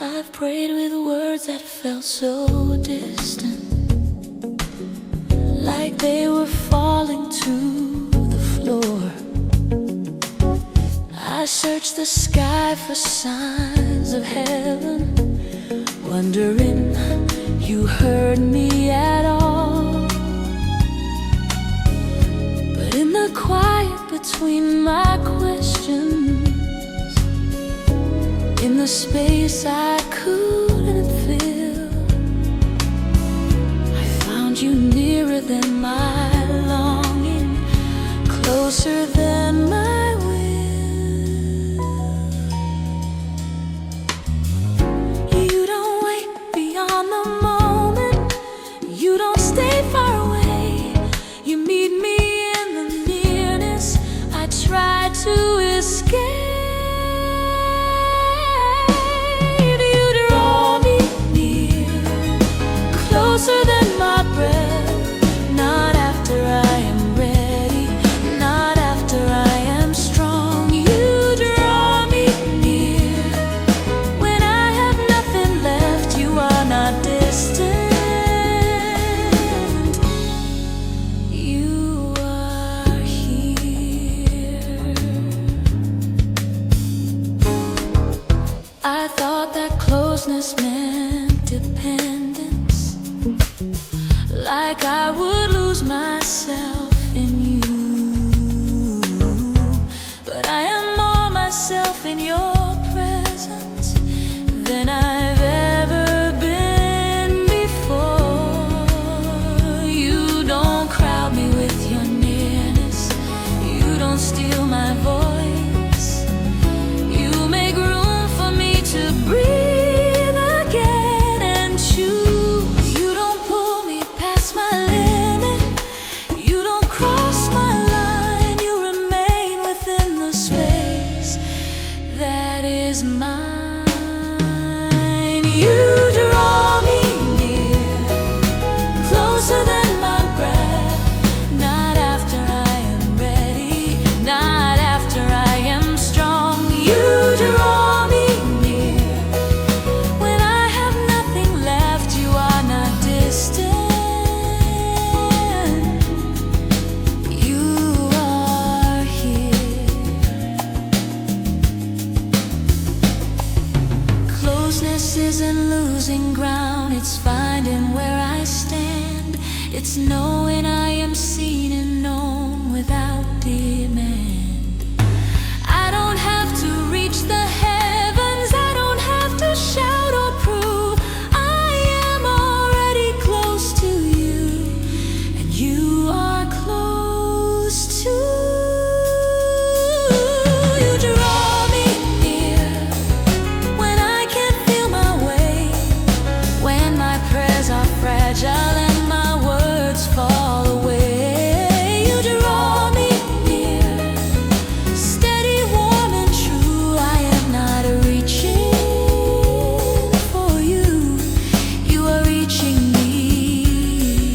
I've prayed with words that felt so distant, like they were falling to the floor. I searched the sky for signs of heaven, wondering you heard me at all. But in the quiet between my questions, in the space I couldn't fill, I found you nearer than my longing, closer than my will. You don't wait beyond the moment, you don't stay far away. You meet me in the nearness I try to escape. Closer than my breath, not after I am ready, not after I am strong. You draw me near when I have nothing left. You are not distant, you are here. I thought that closeness meant dependence, like I would lose myself in you. But I am more myself in your presence than I've ever been before. You don't crowd me with your nearness, you don't steal my voice. You make room for me to breathe again and choose. You don't pull me past my limit, you don't cross my line. You remain within the space that is mine. closeness isn't losing ground, it's finding where I stand. It's knowing I am seen and known without demand. I don't have to reach the heavens, I don't have to shout or prove. I am already close to you, and you are close to me. And my words fall away. You draw me near, steady, warm and true. I am not reaching for you, you are reaching me.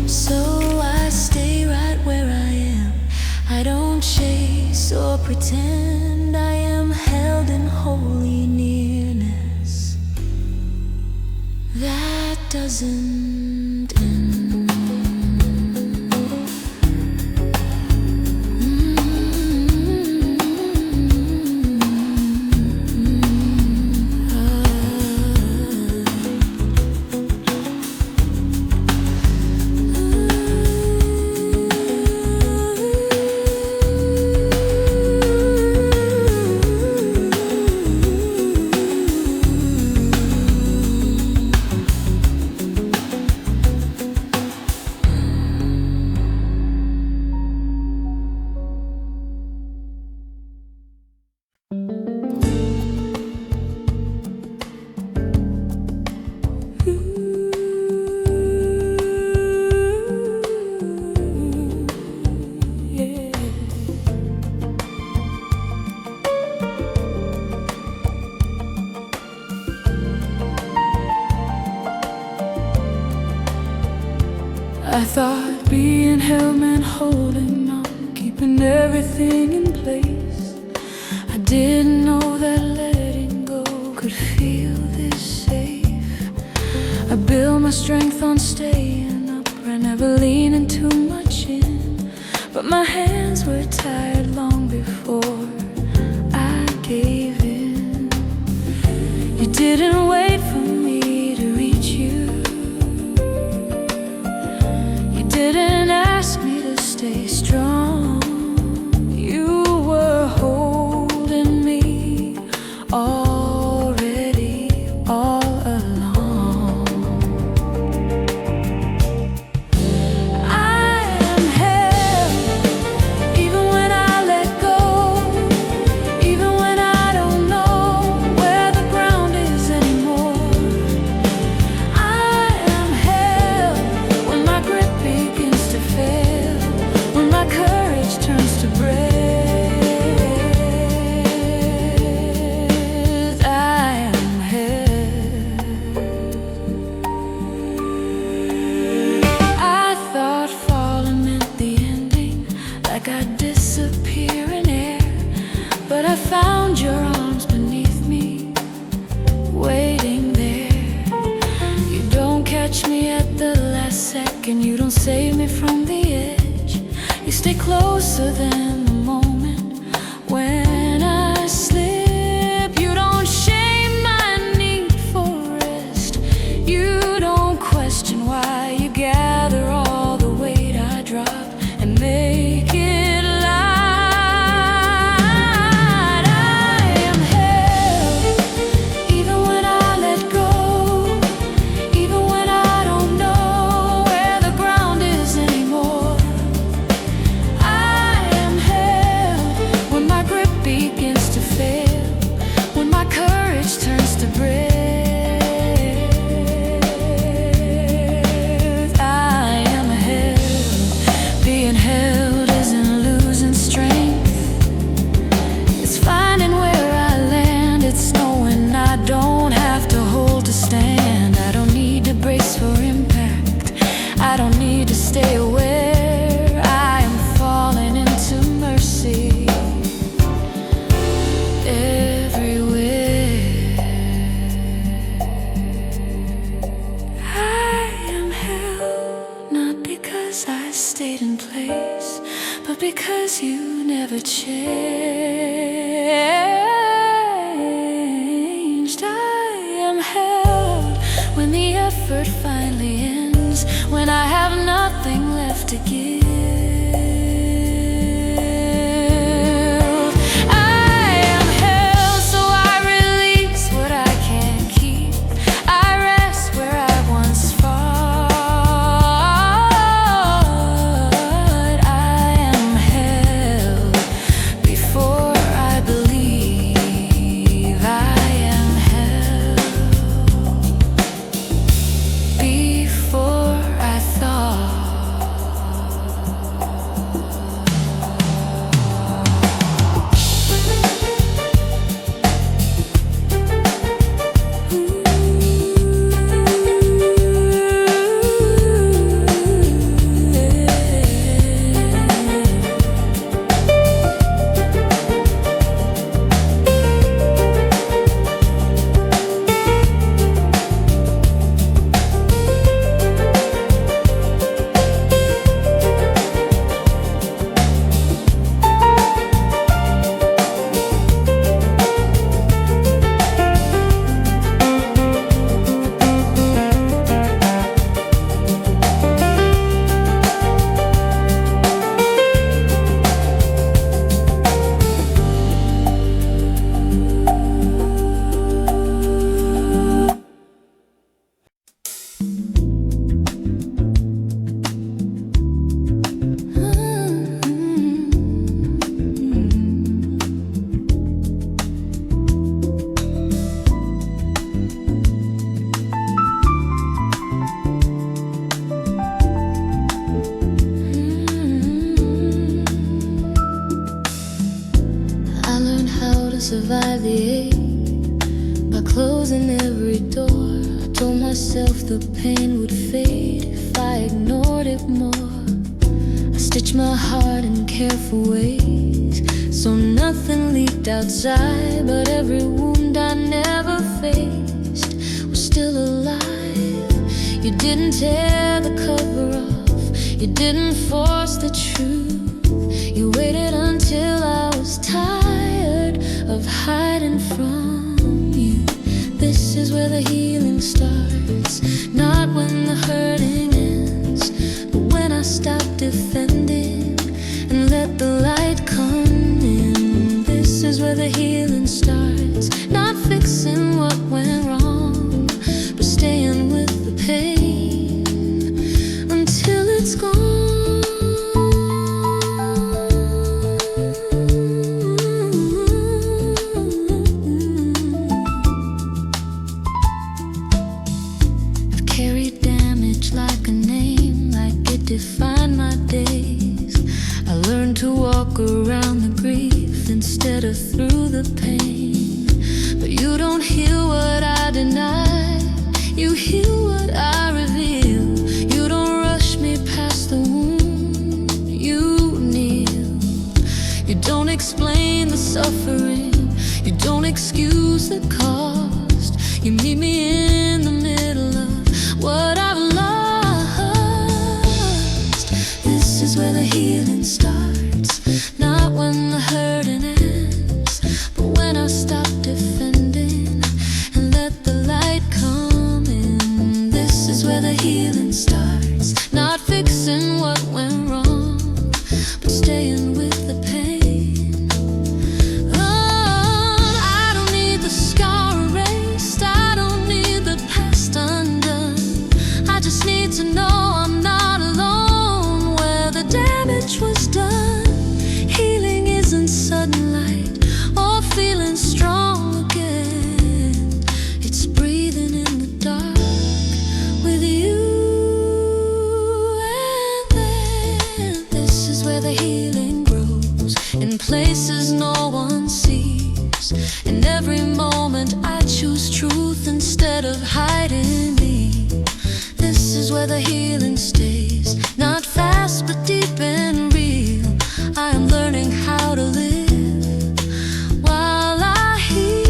So I stay right where I am. I don't chase or pretend. I am held in holy nearness that doesn't end. I thought being held meant holding on, keeping everything in place. I didn't know that letting go could feel this safe. I built my strength on staying up, I never leaning too much in. But my hands were tired long before I gave in. You didn't wait for me to reach you, didn't ask me to stay strong. You were holding me already all along. I am held even when I let go, even when I don't know where the ground is anymore. I am held when my grip begins to fail, when my courage turns to breath. I am held. I thought falling meant the ending, like I'd disappear in air. But I found your arms beneath me, waiting there. You don't catch me at the last second, you don't save me from the edge. You stay closer than the moment when I slip. You don't shame my need for rest. You don't question why. You gather all the weight I drop and make it light. I am held even when I let go, even when I don't know where the ground is anymore. I am held when my grip begins to fail, when my courage turns to breath. I am held. Being held isn't losing strength, it's finding where I land. It's knowing I don't have to hold to stand. I don't need to brace for impact, I don't need to stay aware. I am falling into mercy everywhere. I am held not because I stayed in place, but because you never changed. effort finally ends, when I have nothing left to give. Survive the ache by closing every door. I told myself the pain would fade if I ignored it more. I stitched my heart in careful ways so nothing leaked outside, but every wound I never faced was still alive. You didn't tear the cover off, you didn't force the truth. You waited until I was tired of hiding from you. This is where the healing starts, not when the hurting ends, but when I stop defending and let the light come in. This is where the healing starts, not fixing what went wrong, but staying with the pain until it's gone. Define my days. I learned to walk around the grief instead of through the pain. But you don't heal what I deny, you heal what I reveal. You don't rush me past the wound, you kneel. You don't explain the suffering, you don't excuse the cost. You meet me in the middle of what I've lost. This is where the healing starts, not when the hurting ends, but when I stop defending and let the light come in. This is where the healing starts, not fixing what went wrong, but staying with the pain. Oh, I don't need the scar erased, I don't need the past undone. I just need to know I'm not alone. Damage was done. Healing isn't sudden light or feeling strong again. It's breathing in the dark with you. And then this is where the healing grows, in places no one sees. In every moment I choose truth instead of hiding me. This is where the healing stays, not fast but deep and real. I am learning how to live while I heal.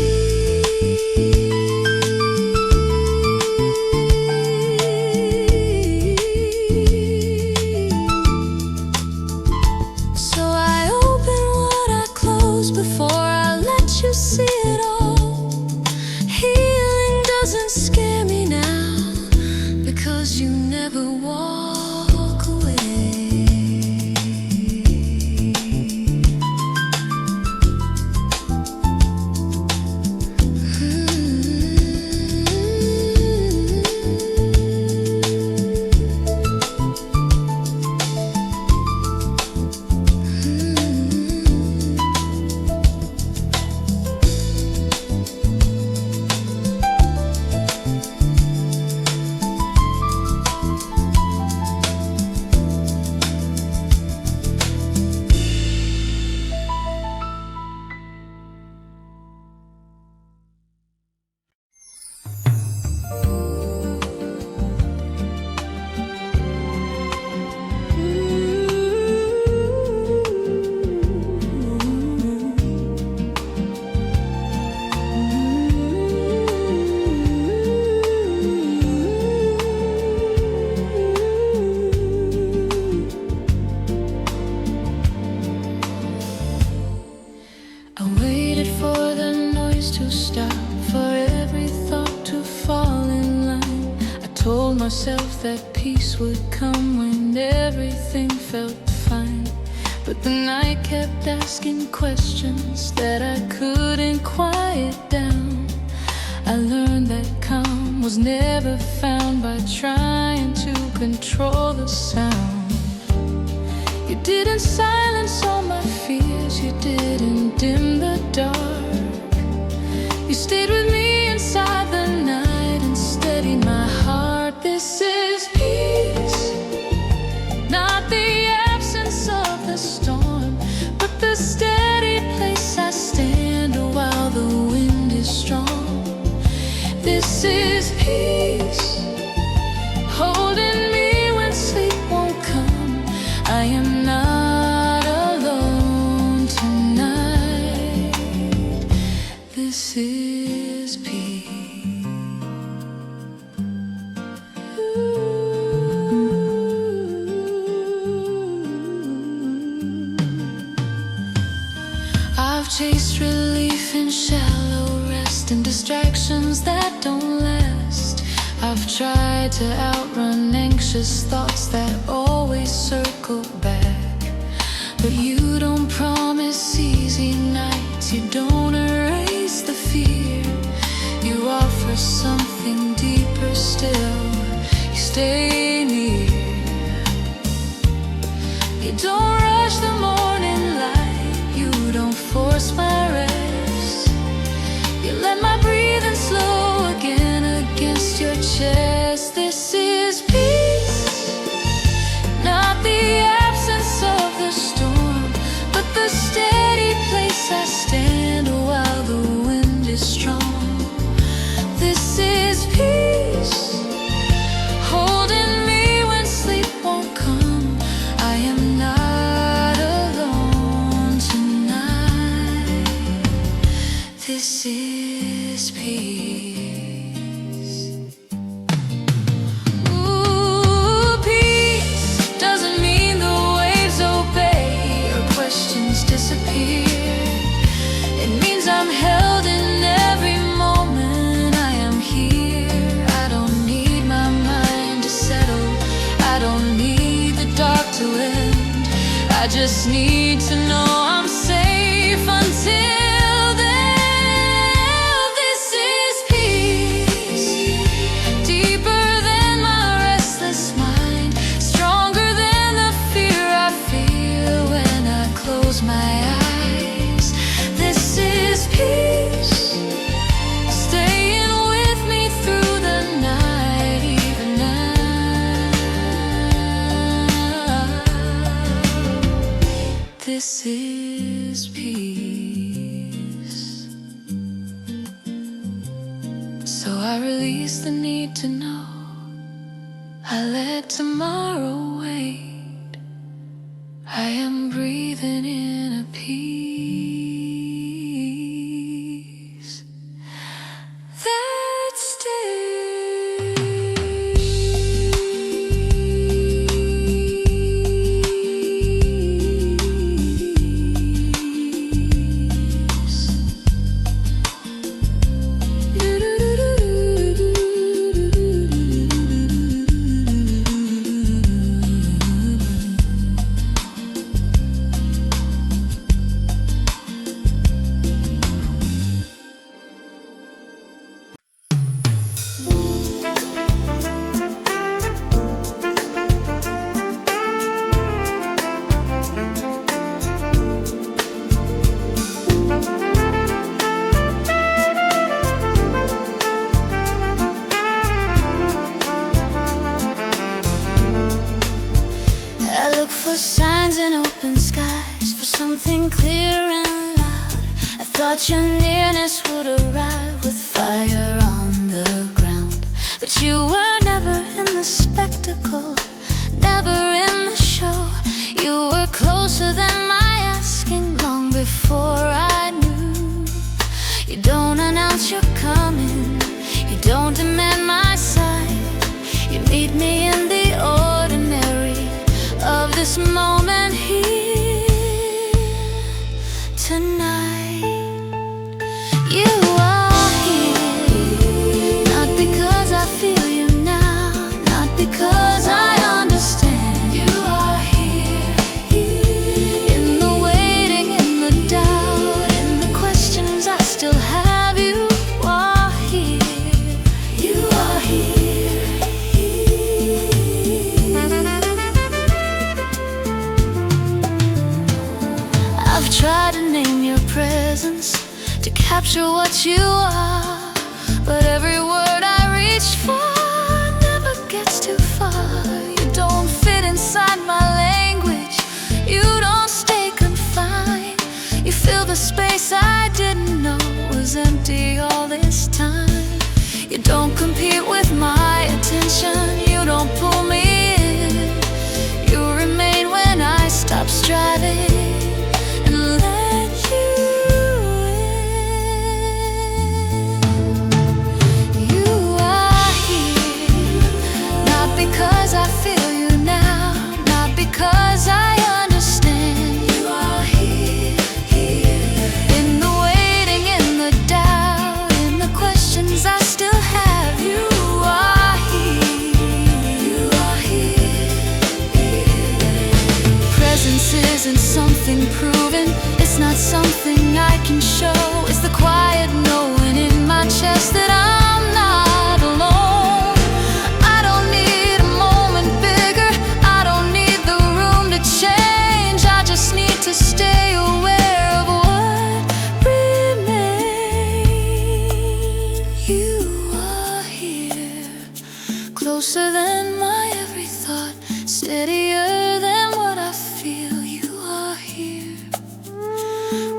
So I open what I close before I let you see it all. Healing doesn't scare me now, I waited for the noise to stop, for every thought to fall in line. I told myself that peace would come when everything felt fine. But the night kept asking questions that I couldn't quiet down. I learned that calm was never found by trying to control the sound. You didn't silence all my fears, you didn't dim the dark. You stayed with me inside the night and steadied my heart. This is peace, not the absence of the storm, but the steady place I stand while the wind is strong. This is peace, holding me when sleep won't come. I am not alone tonight. This is peace. I've chased relief in shallow rest and distractions that don't last. I've tried to outrun anxious thoughts that always circle back. But you don't promise easy nights, you don't erase the fear. You offer something deeper still, you stay near. You don't rush the morning light, you don't force my rest. You let my breathing slow again against your chest. This is peace, not the absence of the storm, but the steady place I stand while the wind is strong. This is peace, holding me when sleep won't come. I am not alone tonight. This is peace. Ooh, peace doesn't mean the waves obey or questions disappear. It means I'm held in every moment I am here. I don't need my mind to settle, I don't need the dark to end. I just need to know I'm safe until then. This is peace, deeper than my restless mind, stronger than the fear I feel when I close my eyes. This is peace, staying with me through the night, even now. This is peace. So I release the need to know, I let tomorrow wait. I am breathing in a peace that for signs in open skies, for something clear and loud. I thought your nearness would arrive with fire on the ground. But you were never in the spectacle, never in the show. You were closer than my asking long before I knew. You don't announce you're coming, you don't demand my side. You meet me in the ordinary of this moment here tonight. presence to capture what you are. But every word I reach for never gets too far. You don't fit inside my language, you don't stay confined. You fill the space I didn't know was empty all this time. You don't compete with my attention, you don't pull me in. You remain when I stop striving and let you in. You are here, not because I feel you now, not because I understand. You are here, here, in the waiting, in the doubt, in the questions I still have. You are here, you are here, here. Presence isn't something proven, it's not something I can show. It's the quiet knowing in my chest that I'm not alone. I don't need a moment bigger, I don't need the room to change. I just need to stay aware of what remains. You are here, closer than my every thought, steadier than what I feel. You are here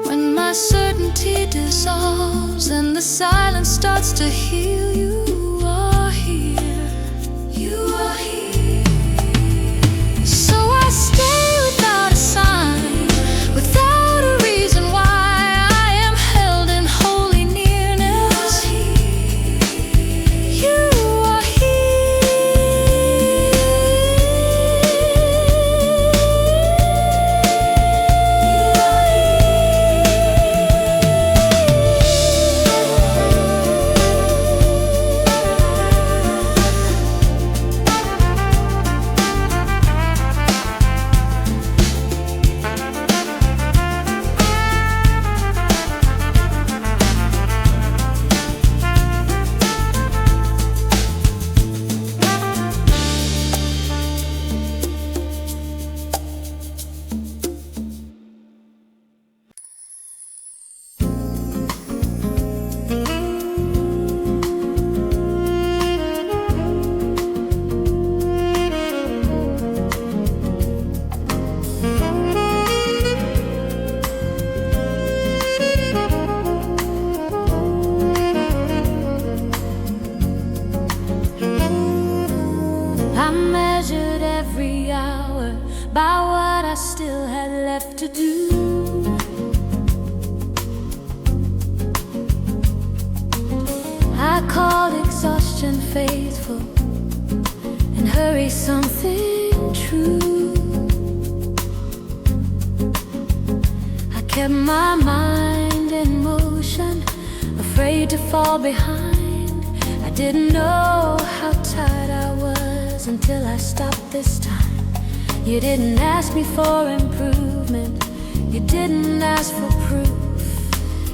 when my certainty dissolves and the silence starts to heal. You are here, you are here. So I stay without a sign, without a reason why. I am held in holy nearness. You are I measured every hour by what I still had left to do. I called exhaustion faithful and hurry something true. I kept my mind in motion, afraid to fall behind. I didn't know how tired I was until I stopped this time. You didn't ask me for improvement, you didn't ask for proof.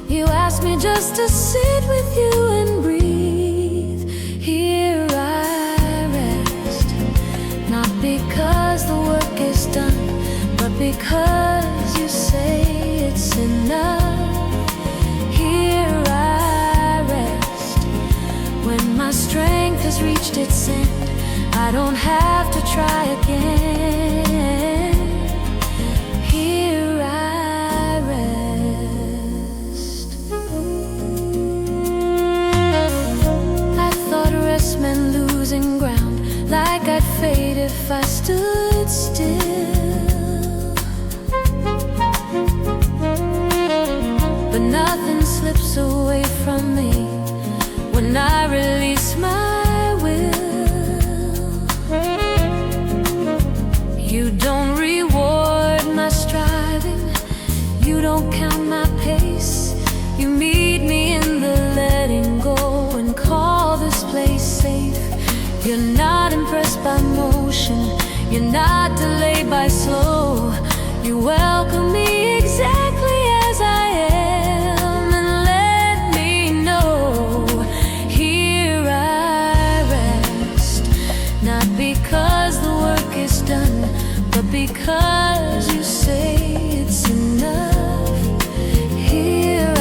You asked me just to sit with you and breathe. Here I rest, not because the work is done, but because you say it's enough. Here I rest, when my strength has reached its end, I don't have to try again. Here I rest. I thought rest meant losing ground, like I'd fade if I stood still. But nothing slips away from me when I release my will. You don't reward my striving, you don't count my pace. You meet me in the letting go and call this place safe. You're not impressed by motion, you're not delayed by slow. You welcome me exactly as I am and let me know. Here I rest, not because the work is done, but because you say it's enough. Here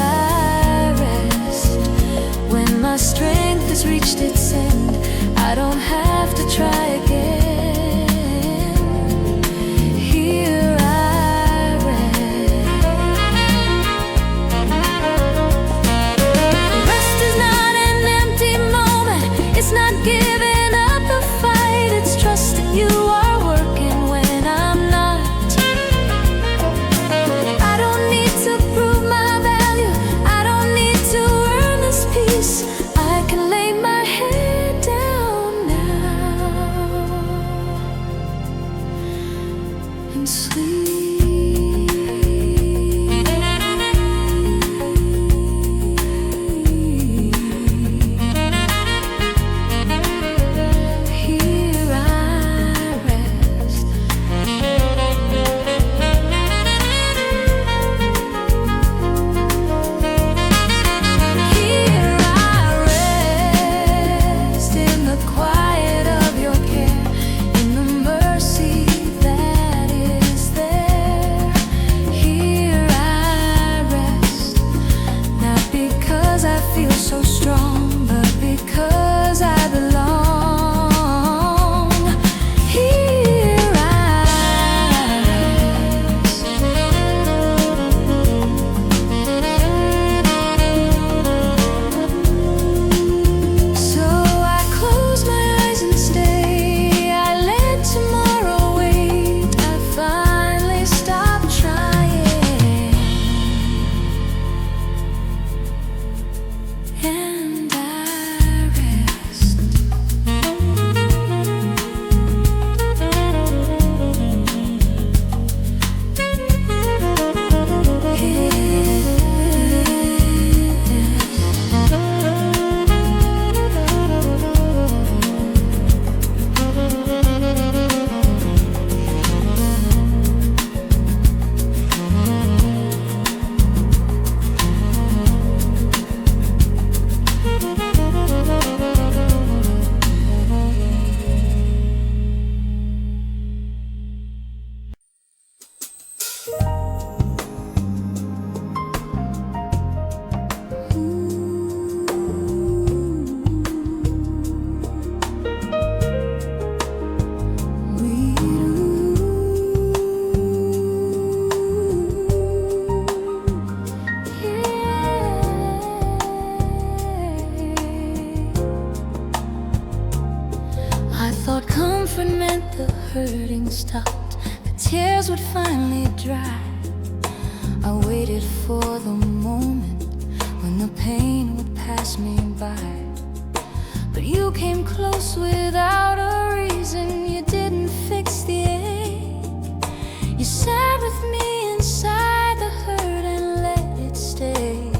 feel so strong, but because I belong, here I rise. So I close my eyes and stay. I let tomorrow wait. I finally stop trying, and I rest. I thought comfort meant the hurting stopped, the tears would finally dry. I waited for the moment when the pain would pass me by. But you came close without a reason. You didn't fix the ache. You sat with me inside the hurt and let it stay.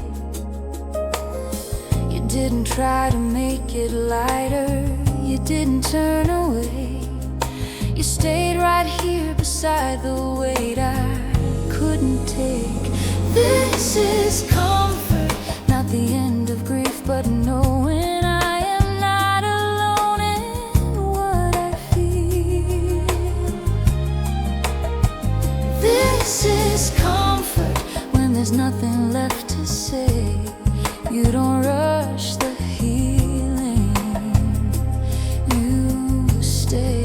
You didn't try to make it lighter. You didn't turn away. You stayed right here beside the weight I couldn't take. This is comfort, not the end of grief, but knowing I am not alone in what I feel. This is comfort when there's nothing left to say. You don't rush the healing, you stay.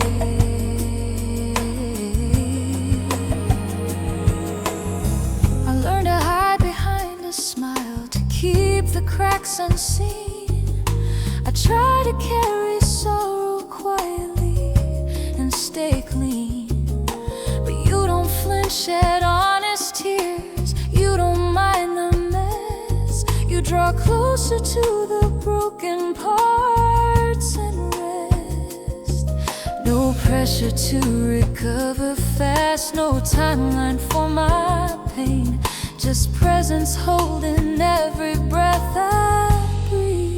I learned to hide behind a smile, to keep the cracks unseen. I try to carry sorrow quietly and stay clean. But you don't flinch at honest tears. You don't mind the mess. You draw closer to the broken parts and rest. No pressure to recover fast. No timeline for my pain. Just presence holding every breath I breathe.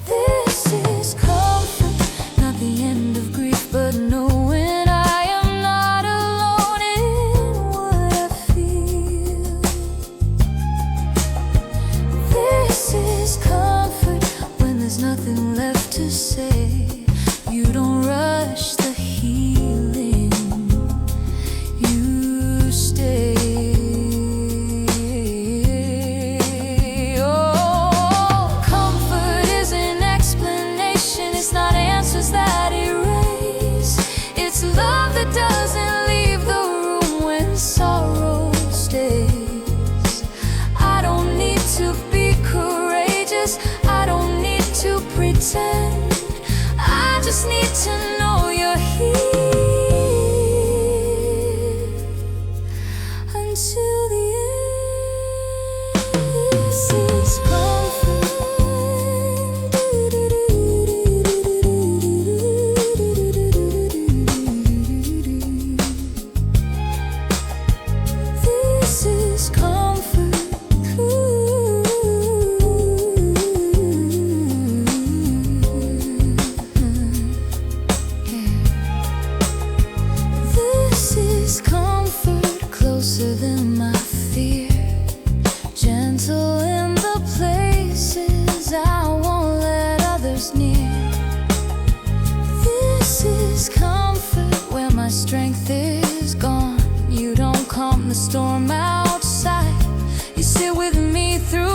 This is comfort, not the end of grief, but knowing I am not alone in what I feel. This is comfort when there's nothing left to say. You don't rush the healing, you stay. Oh, comfort is an explanation. It's not answers that erase. It's love that doesn't leave the room when sorrow stays. I don't need to be courageous. I don't need to pretend. I just need to know you're here until the end. This is comfort. This is comfort. This is comfort, closer than my fear. Gentle in the places I won't let others near. This is comfort where my strength is gone. You don't calm the storm outside. sit with me through